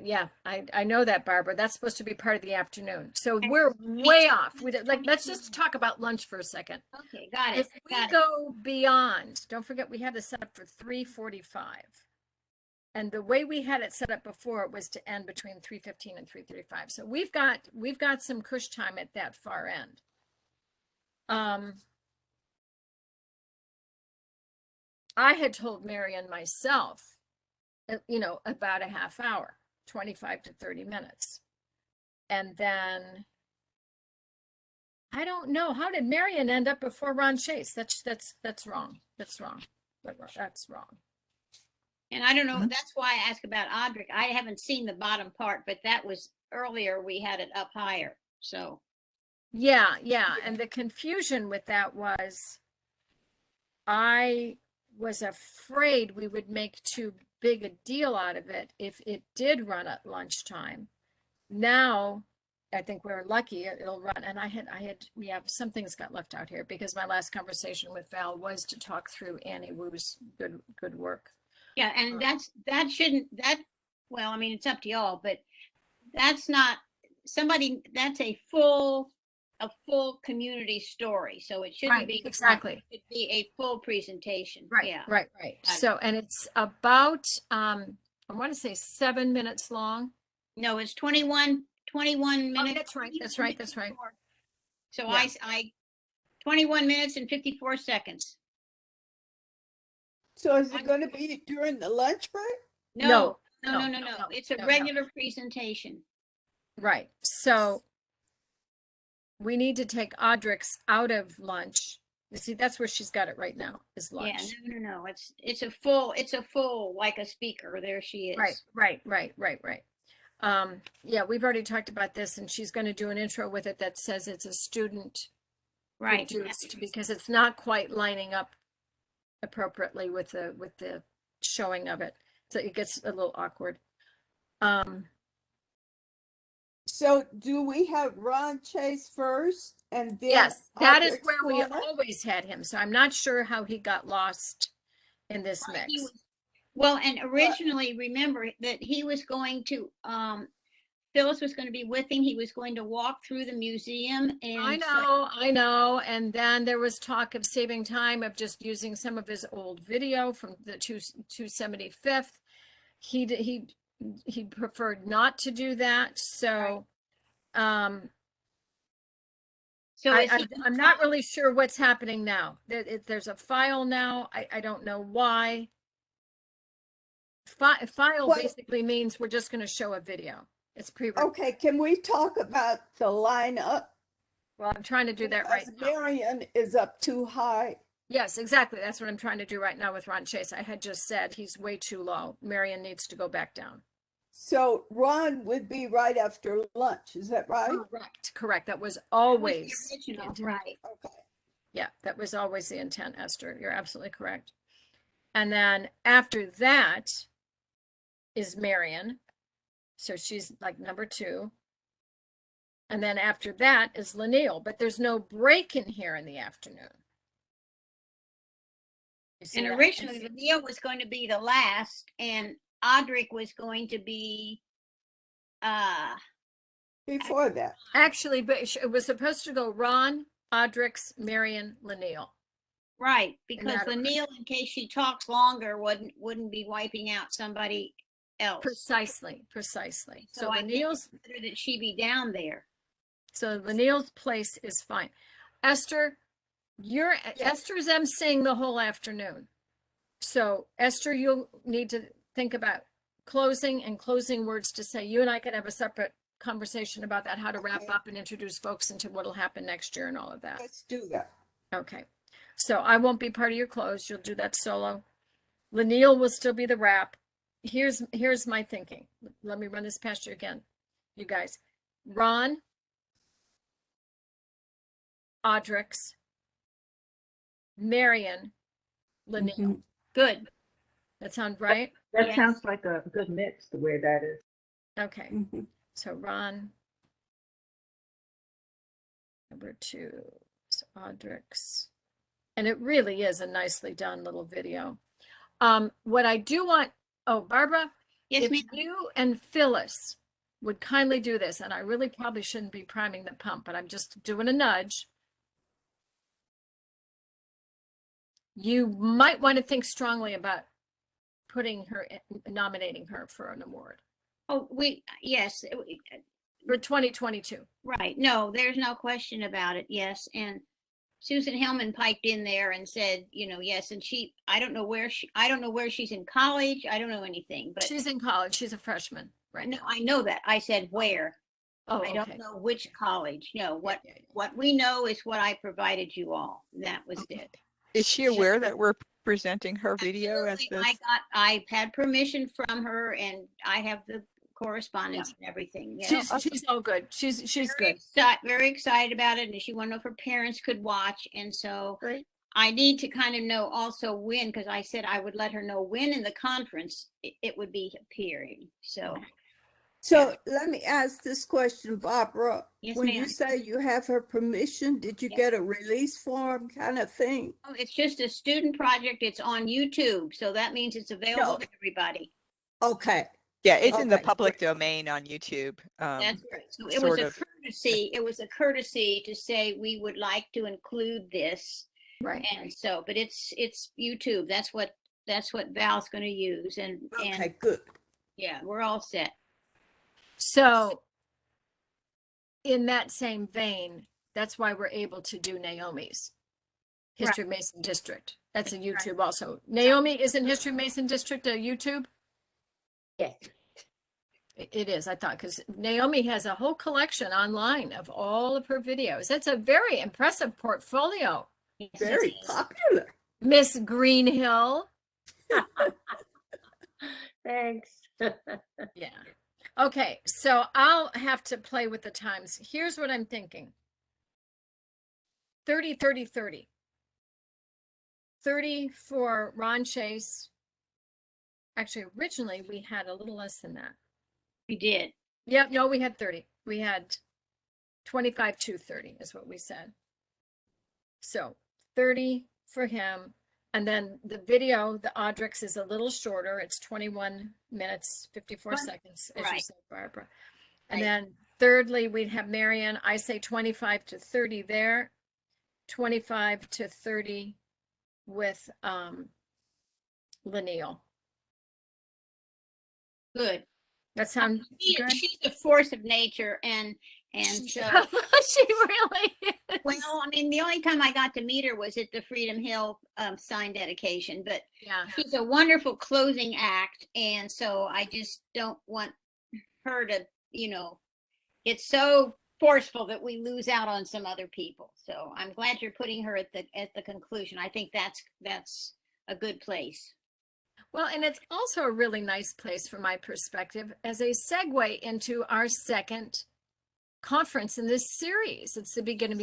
yeah, I know that, Barbara. That's supposed to be part of the afternoon. So And we're way off. Like, let's 22. just talk about lunch for a second. okay, got it, If we got it. go beyond, don't forget we have this set up for 3:45. And the way we had it set up before was to end between 3:15 and 3:35. So we've got some cush time at that far end. I had told Marion myself, about a half hour, 25 to 30 minutes. And then I don't know, how did Marion end up before Ron Chase? That's wrong. That's wrong. That's wrong. And I don't know, Mhm. that's why I asked about Audric. I haven't seen the bottom part, but that was earlier, we had it up higher, so. Yeah. And the confusion with that was I was afraid we would make too big a deal out of it if it did run at lunchtime. Now, I think we're lucky it'll run. And some things got left out here because my last conversation with Val was to talk through Annie Wu's good work. Yeah, and well, I mean, it's up to y'all, but that's not that's a full community story. So it shouldn't Right, be exactly. It should be a full presentation. Right, Yeah. right. Got it. So, and it's about, I want to say 7 minutes long. No, it's 21 minutes. Oh, that's right. 54. So Yeah. I 21 minutes and 54 seconds. So is it going to be during the lunch break? No. No. It's a No. regular presentation. Right. So we need to take Audric's out of lunch. You see, that's where she's got it right now, is lunch. Yeah, no. It's a full like a speaker. There she is. Right. Yeah, we've already talked about this, and she's going to do an intro with it that says it's a student Right. produced, because it's not quite lining up appropriately with the showing of it. So it gets a little awkward. So do we have Ron Chase first and then? Yes, that is Audric's where we Corner? always had him. So I'm not sure how he got lost in this Right, mix. Well, and originally, remember that he was going to, Phyllis was going to be with him. He was going to walk through the museum and. I know. And then there was talk of saving time, of just using some of his old video from the 275th. He preferred not to do that. So, So I'm not really sure what's happening now. There's a file now. I don't know why. File Well- basically means we're just going to show a video. It's Okay, can we talk about the lineup? Well, I'm trying to do that right Because now. Marion is up too high. Yes, exactly. That's what I'm trying to do right now with Ron Chase. I had just said he's way too low. Marion needs to go back down. So Ron would be right after lunch, is that right? Correct. That was That was always the original, the intent. right? Okay. Yeah, that was always the intent, Esther. You're absolutely correct. And then after that is Marion. So she's like number 2. And then after that is Lanil, but there's no break in here in the afternoon. You see And that? originally, the Neil was going to be the last, and Audric was going to be, Before that. Actually, but it was supposed to go Ron, Audrix, Marion, Lanil. right, because that the order. Neil, in case she talks longer, wouldn't be wiping out somebody else. Precisely. So I think Lanil's, it's better that she be down there. so Lanil's place is fine. Esther, Esther's emceeing the whole afternoon. So Esther, you'll need to think about closing and closing words to say. You and I can have a separate conversation about that, how to wrap Okay. up and introduce folks into what'll happen next year and all of that. Let's do that. Okay. So I won't be part of your close. You'll do that solo. Lanil will still be the wrap. Here's my thinking. Let me run this past you again, you guys. Ron, Audrix, Marion, Lanil. Mhm. Good. That sound right? That Yes. sounds like a good mix, the way that is. Okay. Mhm. So Ron, number 2, so Audrix. And it really is a nicely done little video. What I do want, oh, Barbara, Yes, if ma'am. you and Phyllis would kindly do this, and I really probably shouldn't be priming the pump, but I'm just doing a nudge. You might want to think strongly about putting her, nominating her for an award Oh, yes, for 2022. right. No, there's no question about it. Yes. And Susan Hellman piped in there and said, yes. And I don't know where she's in college. I don't know anything, but She's in college. She's a freshman right no, now. I know that. I said where. Oh, I don't okay. know which college. No, what Yeah, yeah, what we know is what I provided you all. That was Okay. it. Is she aware that we're presenting her video as Absolutely. this? I've had permission from her and I have the correspondence and everything. She's all good. She's good. Very excited about it, and she wanted to know if her parents could watch. And so Great. I need to kind of know also when, because I said I would let her know when in the conference it would be appearing. So So let me ask this question, Barbara. Yes, When you ma'am. say you have her permission, did you Yes. get a release form kind of thing? it's just a student project. It's on YouTube, so that means it's available to everybody. Okay. Yeah, it's in the Okay, public great. domain on YouTube. That's right. So it was sort a of. courtesy. It was a courtesy to say we would like to include this. Right. And so, but it's YouTube. That's what Val's going to use. And Okay, good. yeah, we're all set. So in that same vein, that's why we're able to do Naomi's History of Mason District. That's a YouTube also. Naomi, isn't History of Mason District a YouTube? Yes. It is, I thought, because Naomi has a whole collection online of all of her videos. That's a very impressive portfolio. Yes, Very it is. popular. Miss Greenhill. Thanks. Yeah. Okay, so I'll have to play with the times. Here's what I'm thinking. 30, 30, 30. 30 for Ron Chase. Actually, originally we had a little less than that. We did. Yep, no, we had 30. We had 25 to 30 is what we said. So 30 for him. And then the video, the Audrix is a little shorter. It's 21 minutes, 54 seconds, as you Right. said, Barbara. And Right. then thirdly, we'd have Marion. I say 25 to 30 there, 25 to 30 with Lanil. Good. That sounds good? She's a force of nature, and so She really is. well, I mean, the only time I got to meet her was at the Freedom Hill sign dedication, but Yeah. she's a wonderful closing act, and so I just don't want her to, it's so forceful that we lose out on some other people. So I'm glad you're putting her at the conclusion. I think that's a good place. Well, and it's also a really nice place from my perspective as a segue into our second conference in this series. It's the beginning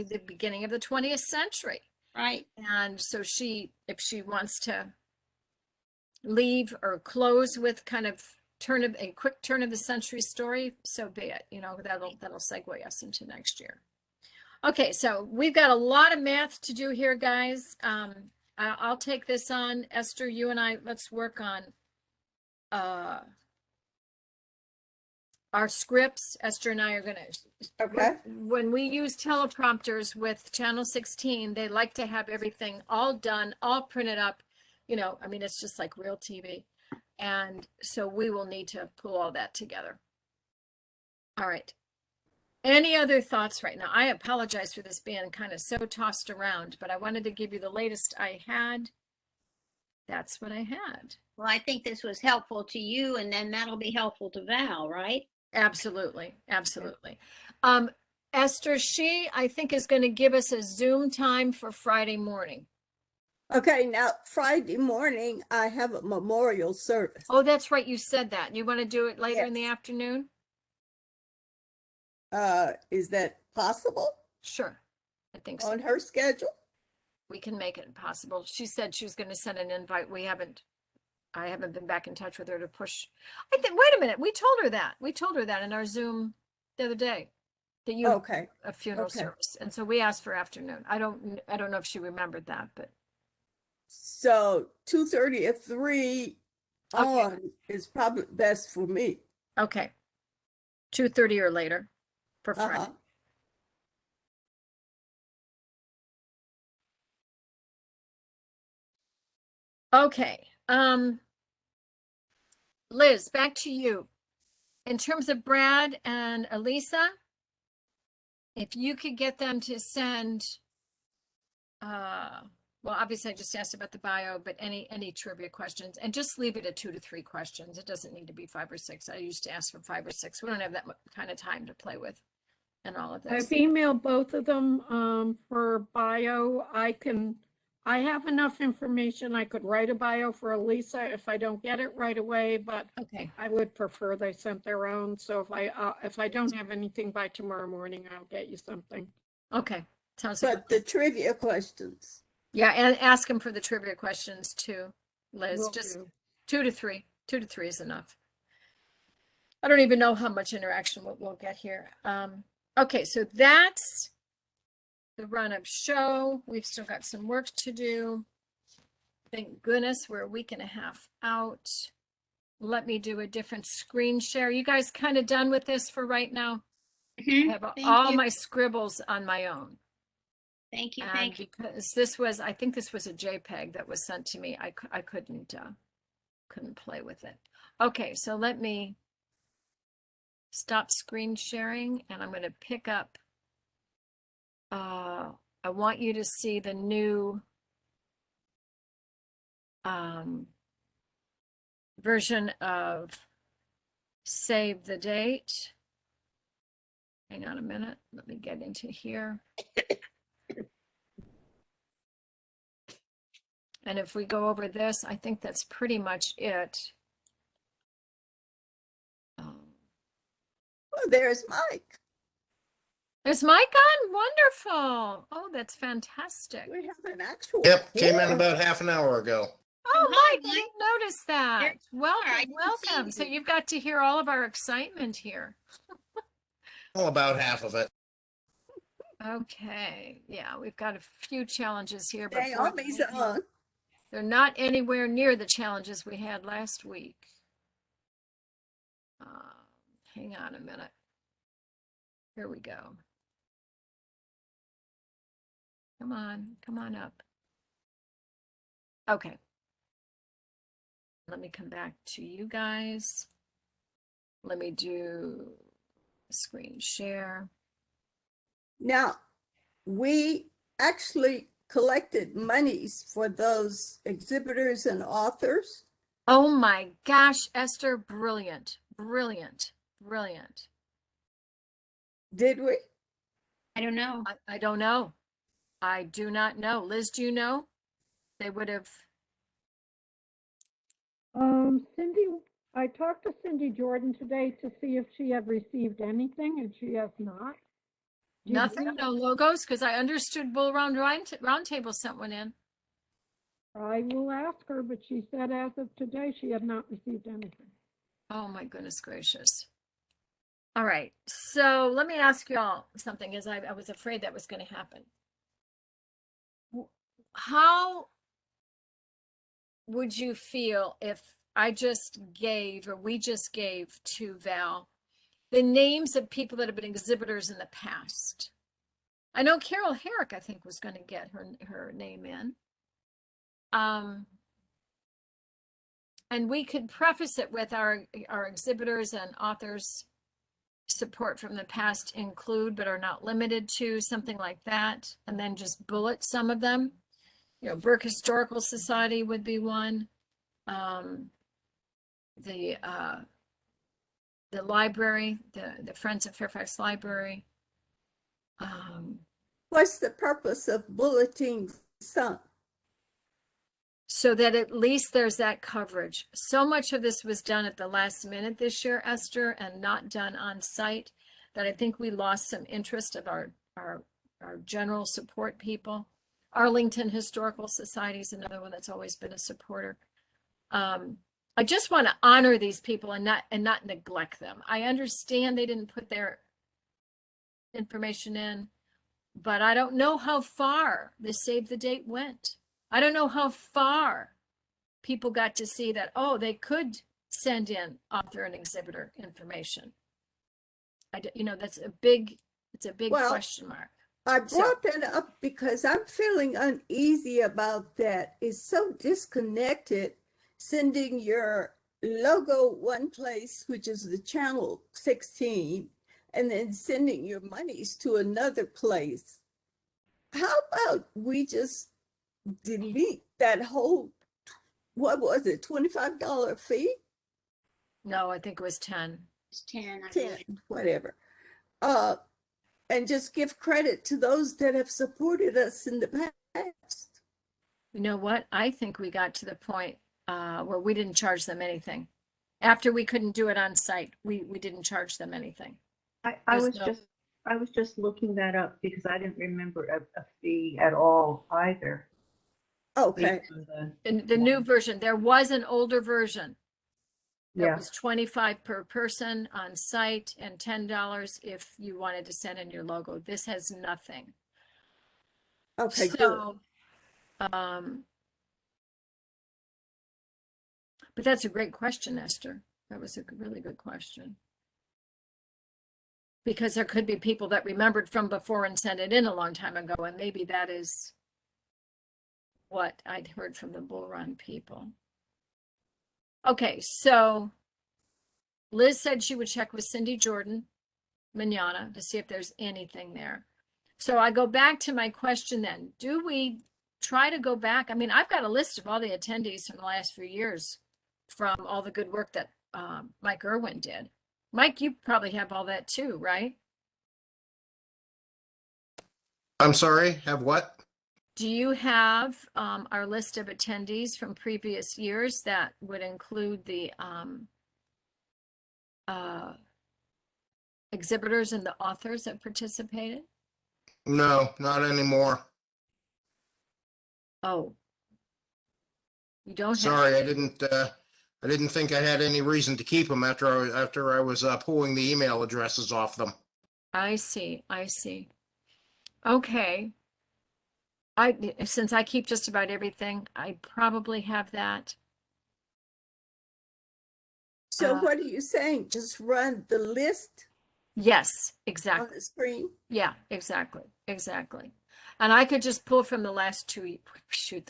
of the 20th century. Right. And so if she wants to leave or close with kind of a quick turn of the century story, so be it. That'll segue us into next year. Okay, so we've got a lot of math to do here, guys. I'll take this on. Esther, you and I, let's work on our scripts. Esther and I are going to, Okay. when we use teleprompters with Channel 16, they like to have everything all done, all printed up. It's just like real TV. And so we will need to pull all that together. All right. Any other thoughts right now? I apologize for this being kind of so tossed around, but I wanted to give you the latest I had. That's what I had. Well, I think this was helpful to you, and then that'll be helpful to Val, right? Absolutely, absolutely. Esther, she, I think, is going to give us a Zoom time for Friday morning. Okay, now Friday morning, I have a memorial service. Oh, that's right. You said that. You want to do it later in the Yes. afternoon? Is that possible Sure. I think so. on her schedule? We can make it possible. She said she was going to send an invite. I haven't been back in touch with her to push. I think, wait a minute. We told her that. We told her that in our Zoom the other day, that you have Okay, a funeral okay. service. And so we asked for afternoon. I don't know if she remembered that, but So 2:30 or 3 Okay. on is probably best for me. okay. 2:30 or later for Friday. Uh-huh. Okay. Liz, back to you. In terms of Brad and Elisa, if you could get them to send, well, obviously I just asked about the bio, but any trivia questions, and just leave it at 2 to 3 questions. It doesn't need to be 5 or 6. I used to ask for 5 or 6. We don't have that kind of time to play with and all of I've this. emailed both of them for bio. I have enough information. I could write a bio for Elisa if I don't get it right away, but Okay. I would prefer they sent their own. So if I don't have anything by tomorrow morning, I'll get you something. Okay. Sounds like, But the trivia questions. yeah, and ask them for the trivia questions too, Liz. Will Just do. 2 to 3. 2 to 3 is enough. I don't even know how much interaction we'll get here. Okay, so that's the run-up show. We've still got some work to do. Thank goodness we're a week and a half out. Let me do a different screen share. You guys kind of done with this for right now? I have Thank all you. my scribbles on my own. Thank you, And thank you. because this was, I think this was a JPEG that was sent to me. I couldn't play with it. Okay, so let me stop screen sharing, and I'm going to pick up. I want you to see the new version of Save the Date. Hang on a minute. Let me get into here. And if we go over this, I think that's pretty much it. Oh, there's Mike. Is Mike on? Wonderful. Oh, that's fantastic. We have an actual. Yep, came in quorum. about half an hour ago. Oh, hi, Mike, I didn't notice that. There you are. I Welcome, didn't see welcome. So you. you've got to hear all of our excitement here. Well, about half of it. Okay, yeah, we've got a few challenges here, but boy, Naomi's on. they're not anywhere near the challenges we had last week. Hang on a minute. Here we go. Come on up. Okay. Let me come back to you guys. Let me do screen share. Now, we actually collected monies for those exhibitors and authors. Oh my gosh, Esther, brilliant, brilliant, brilliant. Did we? I don't know. I don't know. I do not know. Liz, do you know? They would have. Cindy, I talked to Cindy Jordan today to see if she had received anything, and she has not. Did Nothing, we? no logos, because I understood Bull Roundtable sent one in. I will ask her, but she said as of today, she had not received anything. Oh my goodness gracious. All right, so let me ask y'all something, as I was afraid that was going to happen. How would you feel if I just gave, or we just gave to Val, the names of people that have been exhibitors in the past? I know Carol Herrick, I think, was going to get her name in. And we could preface it with our exhibitors and authors support from the past include, but are not limited to, something like that. And then just bullet some of them. You know, Burke Historical Society would be one. the library, the Friends of Fairfax Library. What's the purpose of bulleting some? So that at least there's that coverage. So much of this was done at the last minute this year, Esther, and not done on site, that I think we lost some interest of our general support people. Arlington Historical Society is another one that's always been a supporter. I just want to honor these people and not neglect them. I understand they didn't put their information in, but I don't know how far the save the date went. I don't know how far people got to see that, oh, they could send in author and exhibitor information. That's a big Well, question mark. I brought that up because I'm feeling uneasy about that. It's so disconnected, sending your logo one place, which is the channel 16, and then sending your monies to another place. How about we just delete that whole, what was it, $25 fee? No, I think it was 10. It's 10. I 10, believe. whatever. And just give credit to those that have supported us in the past. You know what? I think we got to the point where we didn't charge them anything. After we couldn't do it on site, we didn't charge them anything. I There's was just looking that up because I didn't remember a fee at all either. Okay. based on The new version, there was an older version. That Yeah, was $25 per person on site and $10 if you wanted to send in your logo. This has nothing. Okay, good. So, but that's a great question, Esther. That was a really good question. Because there could be people that remembered from before and sent it in a long time ago, and maybe that is what I'd heard from the Bull Run people. Okay, so Liz said she would check with Cindy Jordan manana to see if there's anything there. So I go back to my question then. Do we try to go back? I mean, I've got a list of all the attendees from the last few years from all the good work that Mike Irwin did. Mike, you probably have all that too, right? I'm sorry, have what? Do you have our list of attendees from previous years that would include the exhibitors and the authors that participated? No, not anymore. Oh, you don't have. Sorry, I didn't think I had any reason to keep them after I was pulling the email addresses off them. I see. Okay. Since I keep just about everything, I probably have that. So what are you saying? Just run the list Yes, on exactly. the screen? Yeah, exactly. And I could just pull from the last the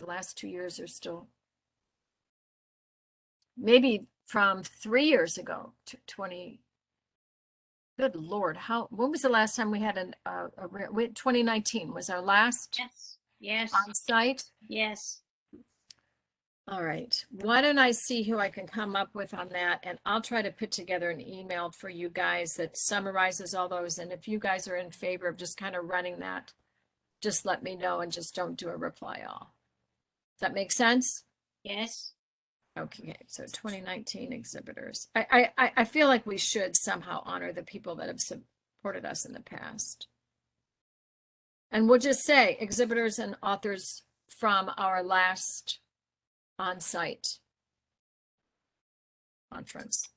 last 2 years are still, maybe from 3 years ago to 20. Good Lord, when was the last time we had 2019 was our last Yes. on site? Yes. All right, why don't I see who I can come up with on that, and I'll try to put together an email for you guys that summarizes all those, and if you guys are in favor of just kind of running that, just let me know and just don't do a reply all. Does that make sense? Yes. Okay, so 2019 exhibitors. I feel like we should somehow honor the people that have supported us in the past. And we'll just say exhibitors and authors from our last on-site conference.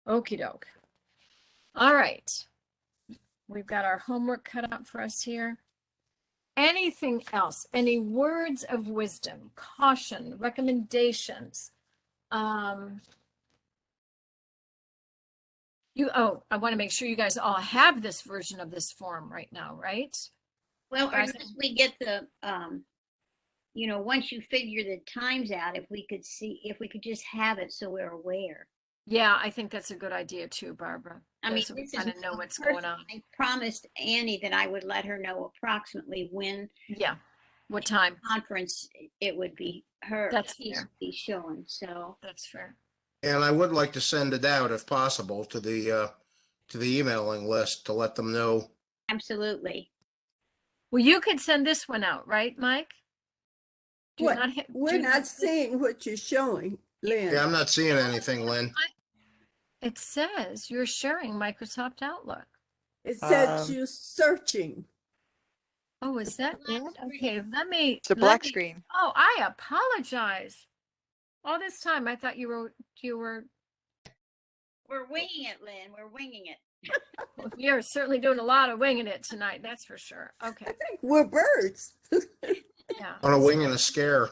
Okie doke. All right. We've got our homework cut out for us here. Anything else? Any words of wisdom, caution, recommendations? I want to make sure you guys all have this version of this form right now, right? Well, Guys- unless we get the, once you figure the times out, if we could just have it so we're aware. Yeah, I think that's a good idea too, Barbara. I mean, So we this is kind of know one what's person. going on. I promised Annie that I would let her know approximately when Yeah. What time? conference, it would be her, That's she's fair. be showing, so. That's fair. And I would like to send it out if possible to the emailing list to let them know. Absolutely. Well, you could send this one out, right, Mike? Do you What? not ha- do We're you not seeing what you're showing, Lynn. Yeah, I'm not seeing anything, Lynn. It says you're sharing Microsoft Outlook. It says Um, you're searching. Oh, is that it? Okay, let me. It's a black screen. Oh, I apologize. All this time I thought you were We're winging it, Lynn. We're winging it. well, you're certainly doing a lot of winging it tonight, that's for sure. Okay. I think we're birds. Yeah. On a wing and a scare.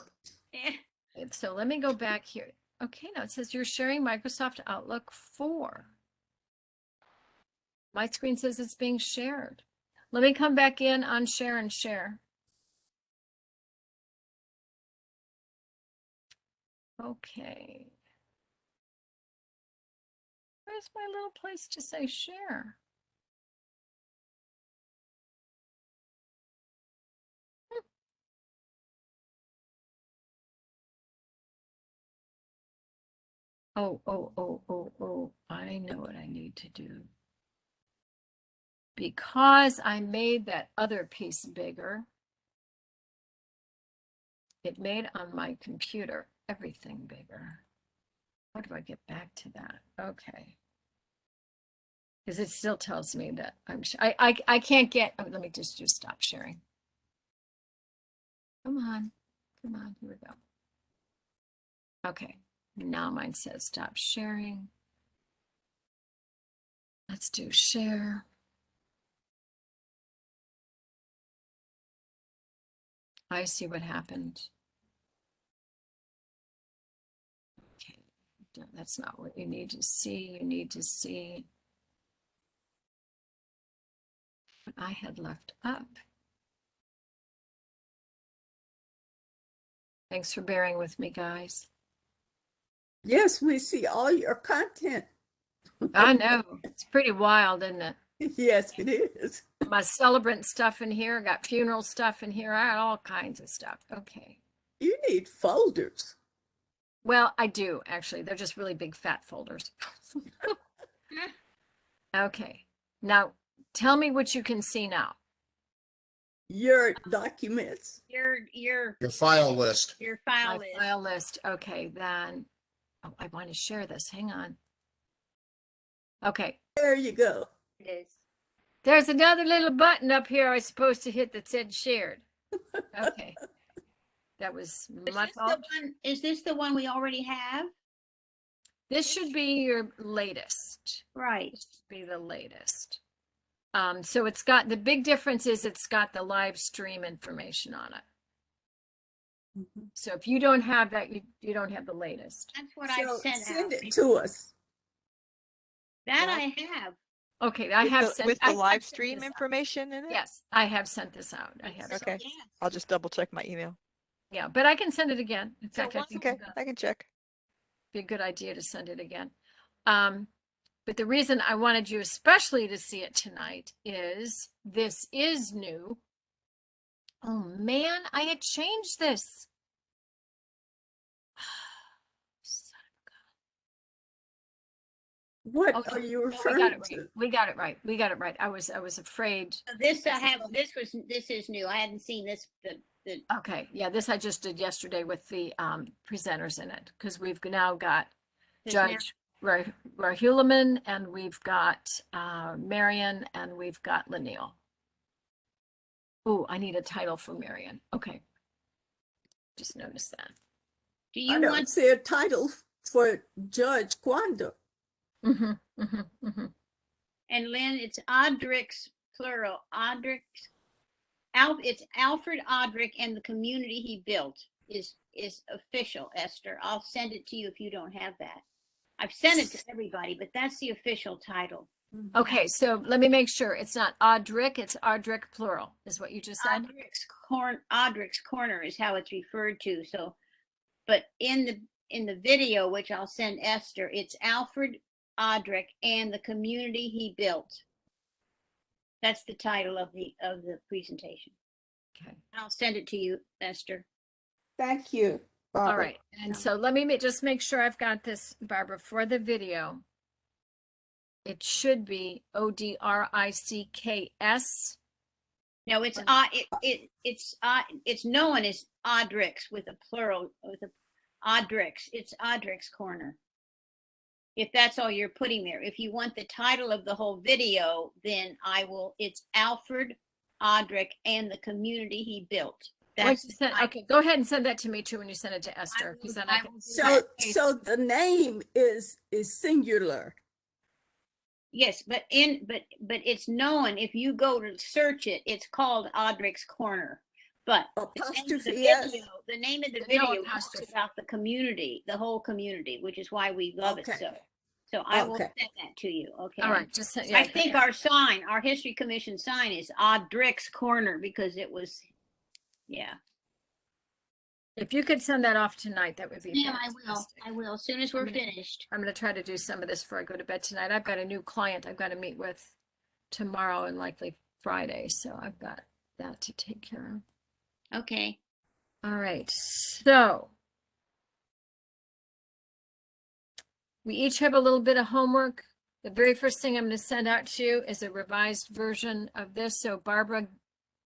So let me go back here. Okay, now it says you're sharing Microsoft Outlook 4. My screen says it's being shared. Let me come back in on share and share. Okay. Where's my little place to say share? Oh, I know what I need to do. Because I made that other piece bigger, it made on my computer everything bigger. How do I get back to that? Okay. Because it still tells me that I can't get, oh, let me just do stop sharing. Come on, here we go. Okay, now mine says stop sharing. Let's do share. I see what happened. Okay, that's not what you need to see. You need to see what I had left up. Thanks for bearing with me, guys. Yes, we see all your content. I know, it's pretty wild, isn't it? Yes, it is. My celebrant stuff in here, got funeral stuff in here, I got all kinds of stuff. Okay. You need folders. Well, I do actually. They're just really big fat folders. Okay. Now tell me what you can see now. Your documents. Your File list. file My list. file list. Okay, then. Oh, I want to share this. Hang on. Okay. There you go. It is. There's another little button up here I was supposed to hit that said shared. Okay. That was my fault. Is this the one we already have? This should be your latest. Right. This should be the latest. So it's got, the big difference is it's got the live stream information on it. So if you don't have that, you don't have the latest. That's what So I've sent send out. it to us. That I have. Okay, I have sent with I the have live sent stream this out. information in it. Yes, I have sent this out. I have. Okay. Yes. I'll just double check my email. Yeah, but I can send it again. In fact, I think Okay, it'd I can check. be a good idea to send it again. But the reason I wanted you especially to see it tonight is this is new. Oh man, I had changed this. What Okay, are you no, we got referring it right. to? We got it right. We got it right. I was afraid. This I have. This is new. I hadn't seen this. The Okay, yeah, this I just did yesterday with the presenters in it because we've now got There's now- Judge Rahuleman and we've got Marion and we've got Lanil. Ooh, I need a title for Marion. Okay, just noticed that. Do I you don't want? see a title for Judge Quanda. And Lynn, it's Audrick's plural. Audrick's. It's Alfred Audrick and the community he built is official. Esther, I'll send it to you if you don't have that. I've sent it to everybody, but that's the official title. Okay, so let me make sure it's not Audrick, it's Audrick plural, is what you just said. Audrick's corner is how it's referred to. So, but in the video, which I'll send Esther, it's Alfred Audrick and the community he built. That's the title of the presentation. Okay. I'll send it to you, Esther. Thank you. All Barbara. right. And so let me just make sure I've got this, Barbara, for the video. It should be ODRICKS. No, it's it's known as Audrix with a plural with a Audrix. It's Audrix Corner. If that's all you're putting there. If you want the title of the whole video, then I will. It's Alfred Audric and the community he built. That's the title. Okay, go ahead and send that to me too when you send it to Esther, because then I can. So the name is singular. Yes, but it's known if you go to search it, it's called Audric's Corner. But Apostrophe S. the name of the No video apostrophe. talks about the community, the whole community, which is why we love it Okay. so. So I will Okay. send that to you. Okay. All right, just I think our sign, our History Commission sign is Audric's Corner because it was, yeah. if you could send that off tonight, that would be Yeah, I will. fantastic. I will, as soon as we're finished. I'm going to try to do some of this before I go to bed tonight. I've got a new client I've got to meet with tomorrow and likely Friday, so I've got that to take care of. Okay. All right, so we each have a little bit of homework. The very first thing I'm going to send out to you is a revised version of this. So Barbara,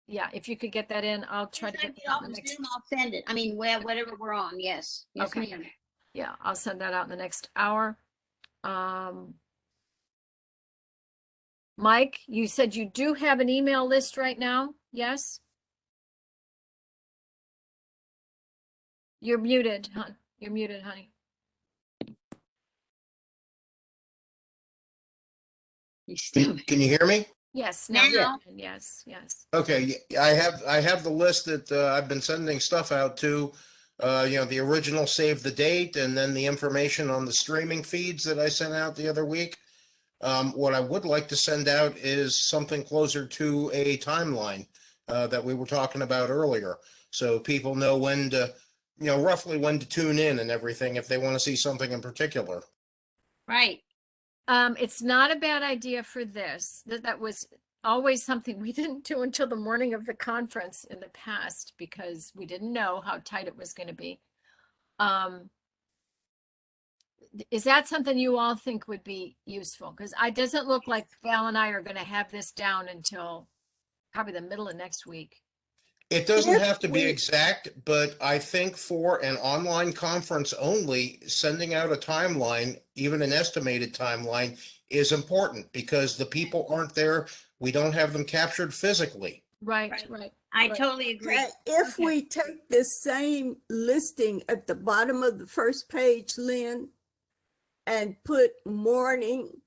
yeah, if you could get that in, I'll try to As I get get that out off in the of next. Zoom, I'll send it. I mean, whatever we're on. Yes. Yes, Okay. ma'am. Yeah, I'll send that out in the next hour. Mike, you said you do have an email list right now? Yes? You're muted, hon. You're muted, honey. You still. Can you hear me? Yes, Now? now. Yes, yes. Okay, I have the list that I've been sending stuff out to. The original save the date and then the information on the streaming feeds that I sent out the other week. What I would like to send out is something closer to a timeline that we were talking about earlier. So people know when to, roughly when to tune in and everything if they want to see something in particular. Right. It's not a bad idea for this. That was always something we didn't do until the morning of the conference in the past because we didn't know how tight it was going to be. Is that something you all think would be useful? Because it doesn't look like Val and I are going to have this down until probably the middle of next week. It doesn't If have to be we- exact, but I think for an online conference only, sending out a timeline, even an estimated timeline, is important because the people aren't there. We don't have them captured physically. Right. I Right. totally agree. Okay, if Okay. we take this same listing at the bottom of the first page, Lynn, and put morning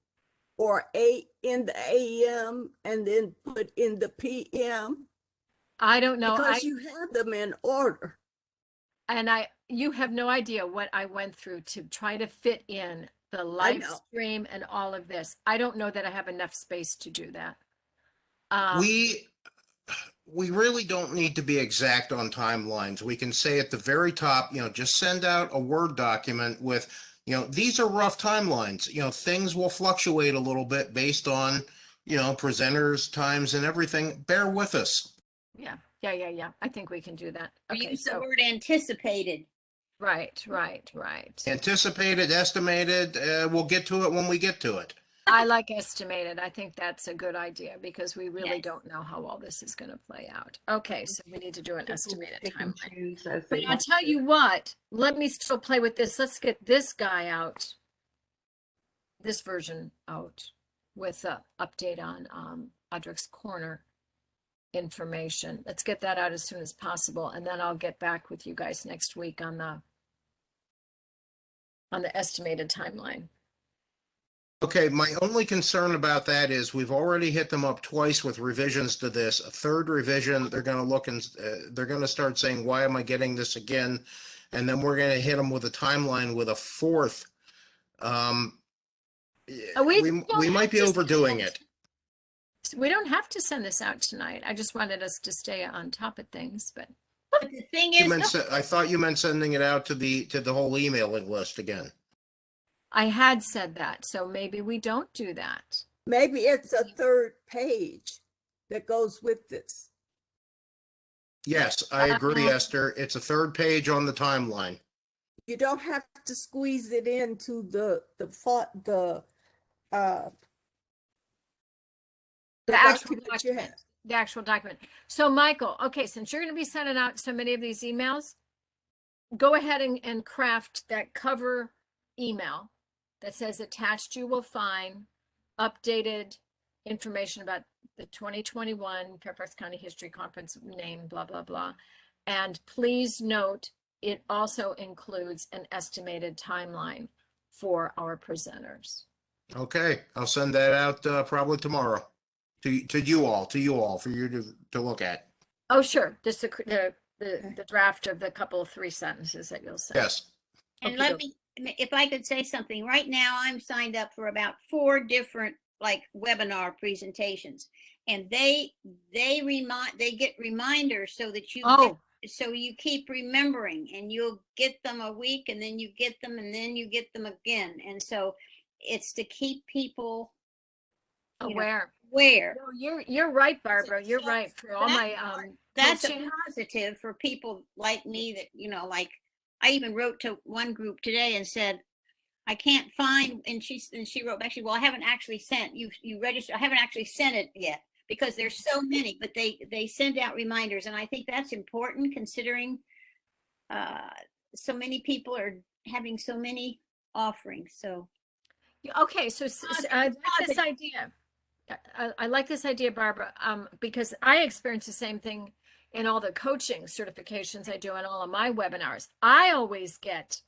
or 8 in the AM and then put in the PM, I don't know. because you have them in order. You have no idea what I went through to try to fit in the live know. stream and all of this. I don't know that I have enough space to do that. We really don't need to be exact on timelines. We can say at the very top, just send out a Word document with, these are rough timelines. Things will fluctuate a little bit based on, presenters, times and everything. Bear with us. Yeah. I think we can do that. We Okay, use the so, word anticipated. right. Anticipated, estimated, we'll get to it when we get to it. I like estimated. I think that's a good idea because we really Yes. don't know how all this is going to play out. Okay, so we need to do an estimated Pick and timeline. choose as But they I'll want tell to. you what, let me still play with this. Let's get this guy out, this version out with an update on Audric's Corner information. Let's get that out as soon as possible. And then I'll get back with you guys next week on the estimated timeline. Okay, my only concern about that is we've already hit them up twice with revisions to this. A third revision, they're going to look and they're going to start saying, why am I getting this again? And then we're going to hit them with a timeline with a fourth. We might be overdoing it. We don't have to send this out tonight. I just wanted us to stay on top of things, but But the thing is, I thought you meant sending it out to the whole emailing list again. I had said that, so maybe we don't do that. Maybe it's a third page that goes with this. Yes, I agree, Um, Esther. It's a third page on the timeline. You don't have to squeeze it into uh, The actual document you have. document, the actual document. So Michael, okay, since you're going to be sending out so many of these emails, go ahead and craft that cover email that says attached you will find updated information about the 2021 Fairfax County History Conference name, blah, blah, blah. And please note, it also includes an estimated timeline for our presenters. Okay, I'll send that out probably tomorrow to you all for you to look at. Oh, sure. Just the draft of the couple of 3 sentences that you'll say. Yes. And Okey-doke. let me, if I could say something, right now I'm signed up for about 4 different like webinar presentations. And they get reminders so that Oh, so you keep remembering, and you'll get them a week, and then you get them, and then you get them again. And so it's to keep people aware. aware. No, you're right, Barbara. You're So right. For all my That's coaching. a positive for people like me that, like I even wrote to one group today and said, I can't find, and she wrote back, well, I haven't actually sent you registered. I haven't actually sent it yet because there's so many, but they send out reminders. And I think that's important considering so many people are having so many offerings. So. Okay, so I like this idea. I like this idea, Barbara, because I experience the same thing in all the coaching certifications I do in all of my webinars. I always get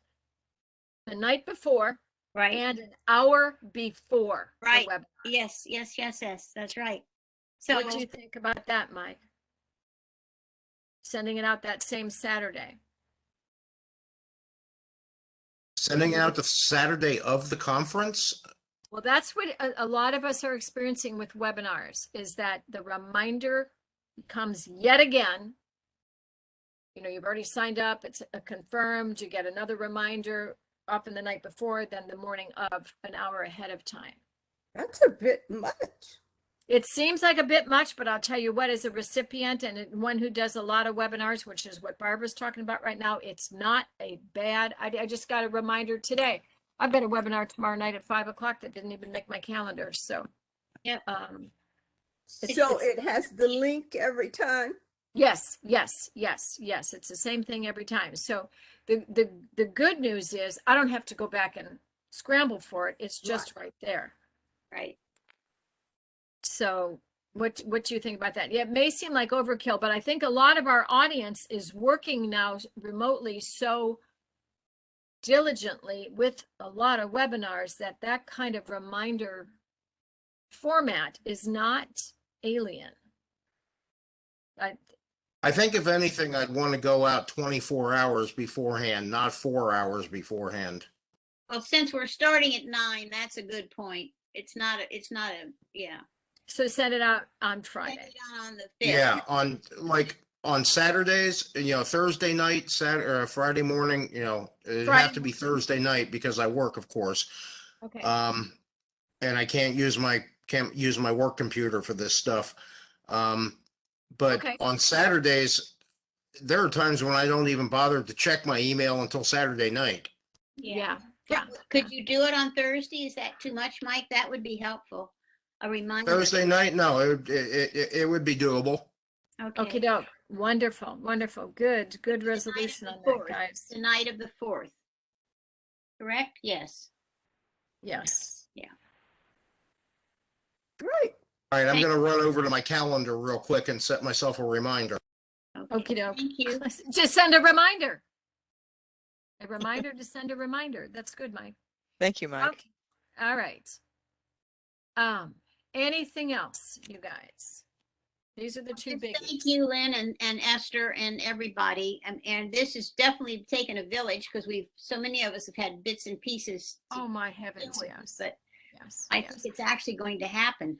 the night before Right. and an hour before Right. the webinar. Yes. That's right. So what do you think about that, Mike? Sending it out that same Saturday. Sending out the Saturday of the conference. Well, that's what a lot of us are experiencing with webinars, is that the reminder comes yet again. You've already signed up, it's confirmed, you get another reminder often the night before, then the morning of, an hour ahead of time. That's a bit much. It seems like a bit much, but I'll tell you what, as a recipient and one who does a lot of webinars, which is what Barbara's talking about right now, it's not a bad idea. I just got a reminder today. I've got a webinar tomorrow night at 5:00 that didn't even make my calendar. So, yeah. So it has the link every time. Yes. It's the same thing every time. So the good news is I don't have to go back and scramble for it. It's just right there. Right. So what do you think about that? Yeah, it may seem like overkill, but I think a lot of our audience is working now remotely so diligently with a lot of webinars that kind of reminder format is not alien. I think if anything, I'd want to go out 24 hours beforehand, not 4 hours beforehand. Well, since we're starting at 9, that's a good point. It's not a, yeah. So send it out on Send Friday. it out on the 5th. Yeah, on Saturdays, Thursday night, Friday morning, it'd have to be Thursday night because I work, of course. Okay. And I can't use my work computer for this stuff. But Okay. on Saturdays, there are times when I don't even bother to check my email until Saturday night. Yeah. Could you do it on Thursday? Is that too much, Mike? That would be helpful. A reminder. Thursday night, no, it would be doable. Okay, doke. Wonderful. Good resolution on that, guys. The night of the 4th. Correct? Yes. Yes. Yeah. Great. All right, I'm going to run over to my calendar real quick and set myself a reminder. Okay, doke. Thank you. Just send a reminder. A reminder to send a reminder. That's good, Mike. Thank you, Mike. Okay. All right. Anything else, you guys? These are the two biggies. Thank you, Lynn and Esther and everybody. And this has definitely taken a village because so many of us have had bits and pieces. Oh my heavens, yes. But yes. I think it's actually going to happen.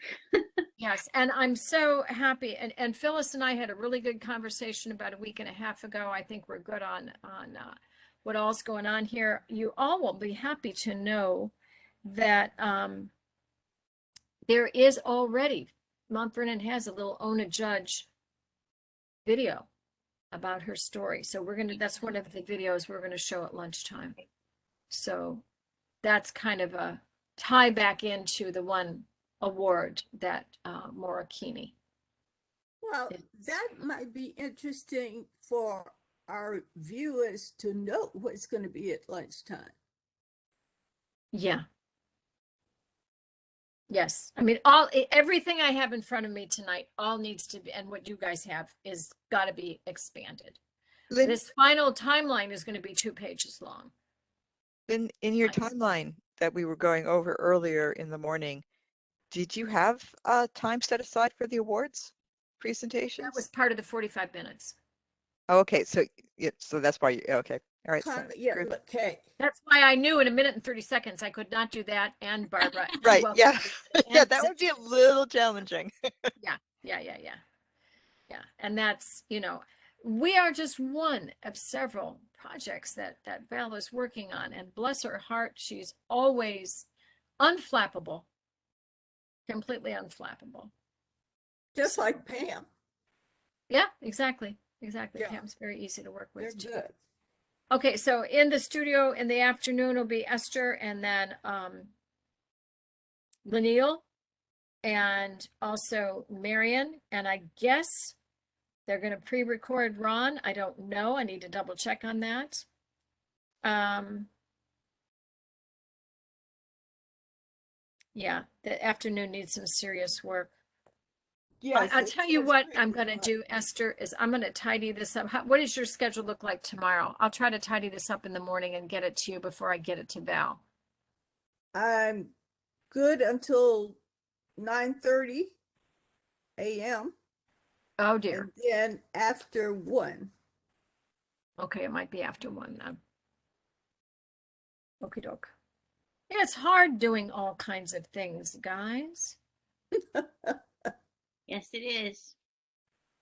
Yes, and I'm so happy. And Phyllis and I had a really good conversation about a week and a half ago. I think we're good on what all's going on here. You all will be happy to know that there is already, Mount Vernon has a little Own a Judge video about her story. So that's one of the videos we're gonna show at lunchtime. So that's kind of a tie back into the one award that Maura Keeney. Well, that might be interesting for our viewers to know what's going to be at lunchtime. Yeah. Yes. I mean, everything I have in front of me tonight, all needs to be, and what you guys have is got to be expanded. Lynn, This final timeline is going to be 2 pages long. in your Nice. timeline that we were going over earlier in the morning, did you have time set aside for the awards presentations? That was part of the 45 minutes. Oh, okay, so yeah, so that's why you okay. All right. So, Yeah, good. okay. That's why I knew in a minute and 30 seconds I could not do that. And Barbara. and Right. well, Yeah. Yeah, and that would be a little challenging. Yeah. And that's, we are just one of several projects that Val is working on, and bless her heart, she's always unflappable, completely unflappable. Just like Pam. Yeah, exactly. Yeah. Pam's very easy to work They're with too. good. Okay, so in the studio in the afternoon will be Esther and then Lanil and also Marion, and I guess they're going to pre-record Ron. I don't know. I need to double check on that. Yeah, the afternoon needs some serious work. Yes, I'll it tell you says what pretty I'm going to much. do, Esther, is I'm going to tidy this up. What does your schedule look like tomorrow? I'll try to tidy this up in the morning and get it to you before I get it to Val. I'm good until 9:30 a.m. Oh dear. and then after 1. Okay, it might be after 1 now. Okie doke. Yeah, it's hard doing all kinds of things, guys. Yes, it is.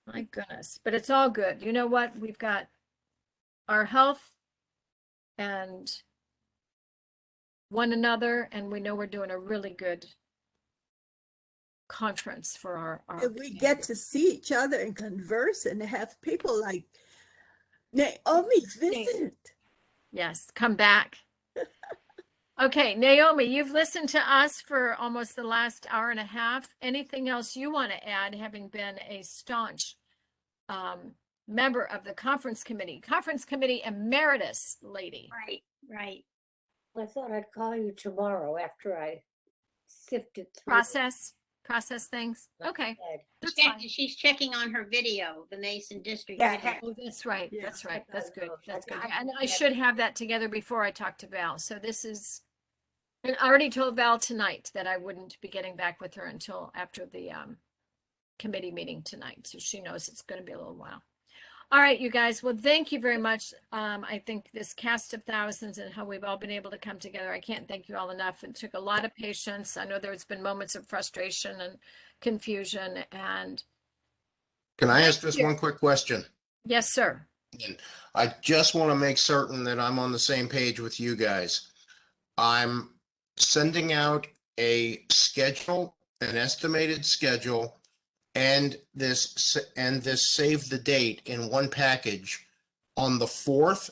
My goodness, but it's all good. You know what? We've got our health and one another, and we know we're doing a really good conference for our And we get to see each other and converse and have people like Naomi visit. Yes, come back. Okay, Naomi, you've listened to us for almost the last hour and a half. Anything else you want to add, having been a staunch member of the conference committee emeritus lady? Right. I thought I'd call you tomorrow after I sifted through. Process things. Okay, that's Check, fine. she's checking on her video, the Mason District Yeah, video. Oh, that's right. Yeah. That's right. That's good. That's good. I- And I should have that together before I talk to Val. So this is, and I already told Val tonight that I wouldn't be getting back with her until after the committee meeting tonight. So she knows it's going to be a little while. All right, you guys. Well, thank you very much. I think this cast of thousands and how we've all been able to come together, I can't thank you all enough. It took a lot of patience. I know there's been moments of frustration and confusion. And Can I Thank ask just you. one quick question? yes, sir. And I just want to make certain that I'm on the same page with you guys. I'm sending out a schedule, an estimated schedule, and this save the date in one package on the 4th?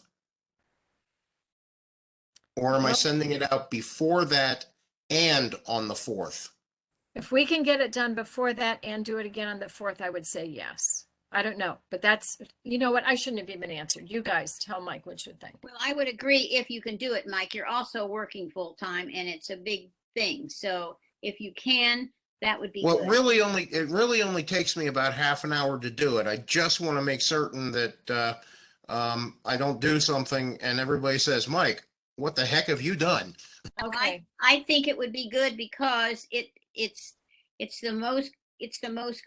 Or am I Well- sending it out before that and on the 4th? If we can get it done before that and do it again on the 4th, I would say yes. I don't know, but that's, you know what? I shouldn't have even answered. You guys tell Mike what you think. Well, I would agree if you can do it, Mike. You're also working full time and it's a big thing. So if you can, that would be Well, good. it really only takes me about half an hour to do it. I just want to make certain that I don't do something and everybody says, Mike, what the heck have you done? Okay. I think it would be good because it's the most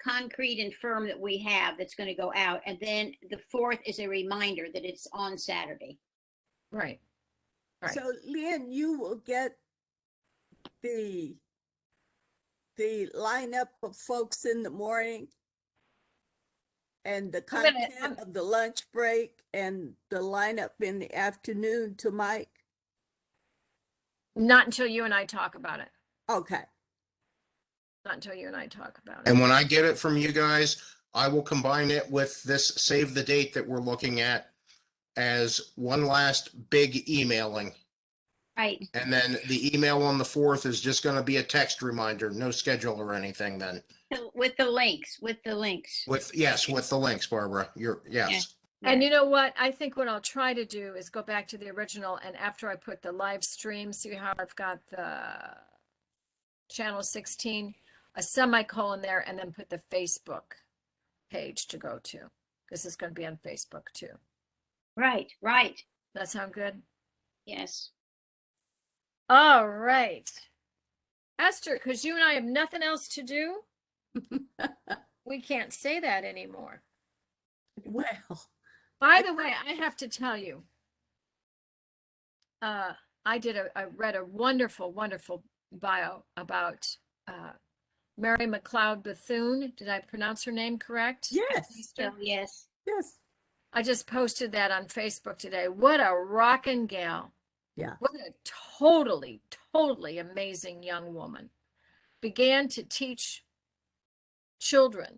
concrete and firm that we have that's going to go out. And then the 4th is a reminder that it's on Saturday. Right. Right. So Lynn, you will get the lineup of folks in the morning and the I'm gonna- content of the lunch break and the lineup in the afternoon to Mike. Not until you and I talk about it. Okay. Not until you and I talk about it. And when I get it from you guys, I will combine it with this save the date that we're looking at as one last big emailing. Right. And then the email on the 4th is just going to be a text reminder, no schedule or anything then. With the links, with the links. Yes, with the links, Barbara. Yes. And you know what? I think what I'll try to do is go back to the original, and after I put the live stream, see how I've got the channel 16, a semicolon there, and then put the Facebook page to go to, because it's going to be on Facebook too. Right, right. That sound good? Yes. All right. Esther, because you and I have nothing else to do, we can't say that anymore. Well, By the way, I have to tell you, I read a wonderful, wonderful bio about Mary Mcleod Bethune. Did I pronounce her name correct? yes, So, yes. yes. I just posted that on Facebook today. What a rockin' gal. Yeah. What a totally, totally amazing young woman. Began to teach children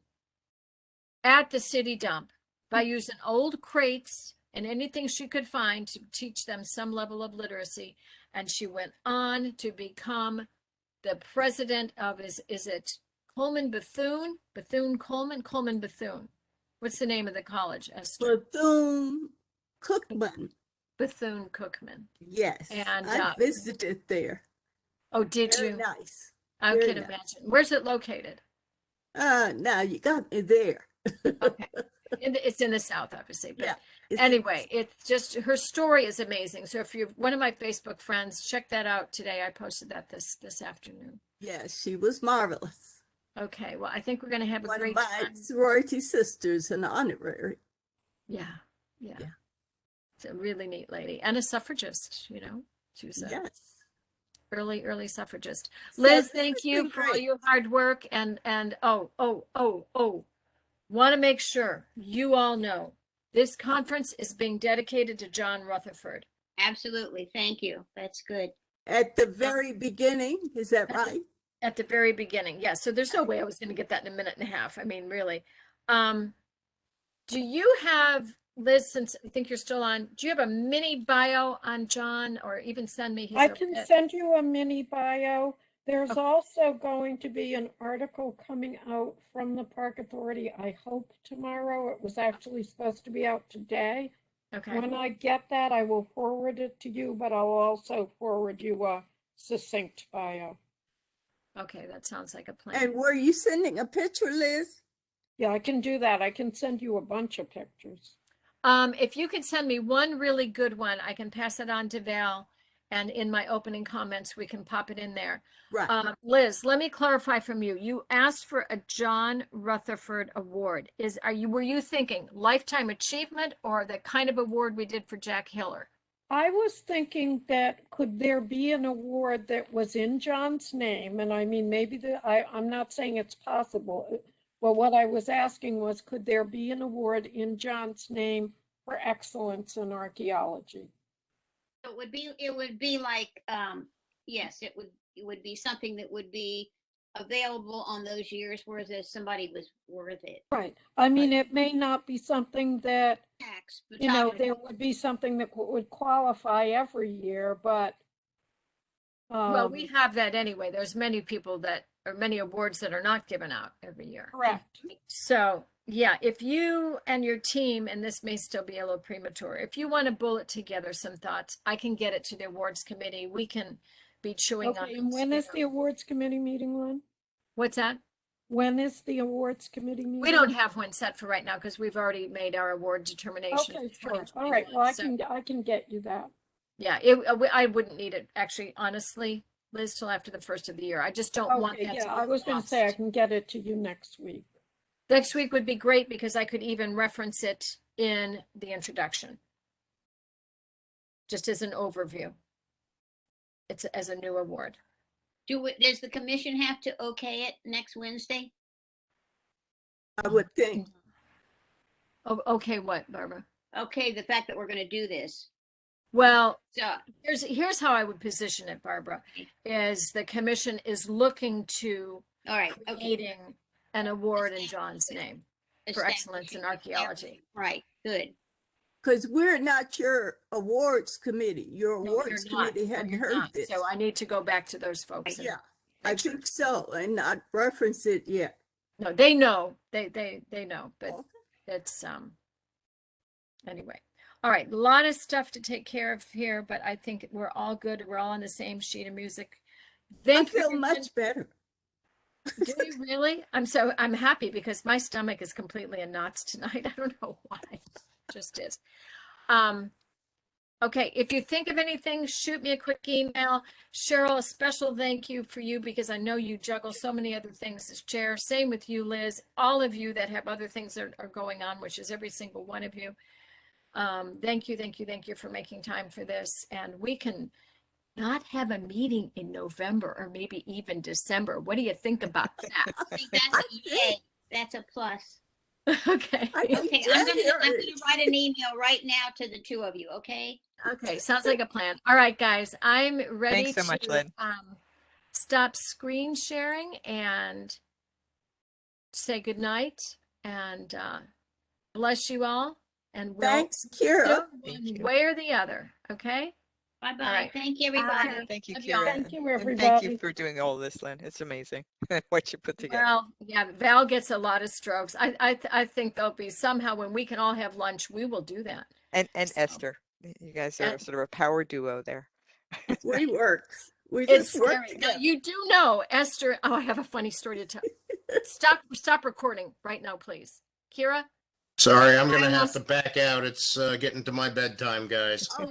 at the city dump by using old crates and anything she could find to teach them some level of literacy. And she went on to become the president of, is it Coleman Bethune? Coleman Bethune. What's the name of the college, Esther? Bethune Cookman. Bethune Cookman. Yes. And, I visited there. Oh, did Very you? nice. I Very can nice. imagine. Where's it located? Now you got me there. Okay. It's in the South, obviously. But Yeah. It's- anyway, it's just, her story is amazing. So if you're one of my Facebook friends, check that out today. I posted that this afternoon. Yeah, she was marvelous. Okay. Well, I think we're going to have a One of great my time. sorority sisters, an honorary. Yeah. Yeah. Yeah. It's a really neat lady and a suffragist, you know. She was a Yes. early suffragist. So Liz, this thank has you been for all great. your hard work and want to make sure you all know this conference is being dedicated to John Rutherford. Absolutely. Thank you. That's good. At the very beginning, is that right? At the very beginning. Yeah. So there's no way I was going to get that in a minute and a half. I mean, really. Do you have, Liz, since I think you're still on, do you have a mini bio on John, or even send me his? I can send you a mini bio. There's Okay. also going to be an article coming out from the Park Authority, I hope tomorrow. It was actually supposed to be out today. Okay. When I get that, I will forward it to you, but I'll also forward you a succinct bio. Okay. That sounds like a plan. And were you sending a picture, Liz? Yeah, I can do that. I can send you a bunch of pictures. If you could send me one really good one, I can pass it on to Val, and in my opening comments, we can pop it in there. Right. Liz, let me clarify from you. You asked for a John Rutherford Award. Were you thinking lifetime achievement or the kind of award we did for Jack Hiller? I was thinking that could there be an award that was in John's name? And I mean, maybe I'm not saying it's possible. But what I was asking was, could there be an award in John's name for excellence in archaeology? It would be like, yes, it would be something that would be available on those years where somebody was worth it. Right. I mean, it may not be something that, Tax, you know, there would be something that would qualify every year, but Well, we have that anyway. There's many people many awards that are not given out every year. correct. So yeah, if you and your team, and this may still be a little premature, if you want to bullet together some thoughts, I can get it to the awards committee. We can be chewing on Okay, and it, when you is know. the awards committee meeting on? What's that? When is the awards committee meeting? We don't have one set for right now because we've already made our award determination. Okay, for sure. All right, well, 2021. I can get you that. Yeah, I wouldn't need it actually, honestly, Liz, till after the first of the year. I just don't want Okay, that yeah, to I get was gonna say I lost. can get it to you next week. Next week would be great because I could even reference it in the introduction. Just as an overview. It's as a new award. Does the commission have to okay it next Wednesday? I would think. Oh, okay, what, Barbara? Okay, the fact that we're going to do this. Well, So, here's how I would position it, Barbara, is the commission is looking to all right, okay. creating an award in John's name. for excellence in archaeology. Right, good. Because we're not your awards committee. Your No, awards you're not. committee No, hadn't you're heard not. this. So I need to go back to those folks. and Yeah, I make sure. think so, and not reference it yet. No, they know. They know, but Okay. it's anyway. All right, a lot of stuff to take care of here, but I think we're all good. We're all on the same sheet of music. I Thank you. feel much better. Do you really? I'm happy because my stomach is completely in knots tonight. I don't know why. It just is. Okay, if you think of anything, shoot me a quick email. Cheryl, a special thank you for you because I know you juggle so many other things as chair. Same with you, Liz. All of you that have other things that are going on, which is every single one of you. Thank you for making time for this. And we can not have a meeting in November or maybe even December. What do you think about that? I think that's a yay. That's a plus. Okay. I think Okay, I'm gonna January. write an email right now to the two of you, okay? Okay, sounds like a plan. All right, guys, I'm ready Thanks so much, to Lynn. stop screen sharing and say goodnight and bless you all. And we'll Thanks, Kira. do Thank one you. way or the other. Okay. Bye-bye. right. Thank you, everybody. Thank you, Love y'all. Kira. Thank you, And thank everybody. you for doing all this, Lynn. It's amazing what you put together. Well, yeah, Val gets a lot of strokes. I think there'll be somehow when we can all have lunch, we will do that. And So- Esther, you guys are And- sort of a power duo there. We works. We It's just work scary. Now, together. you do know, Esther. Oh, I have a funny story to tell. Stop recording right now, please. Kira? Sorry, I'm gonna I have lost- to back out. It's getting to my bedtime, guys. Oh,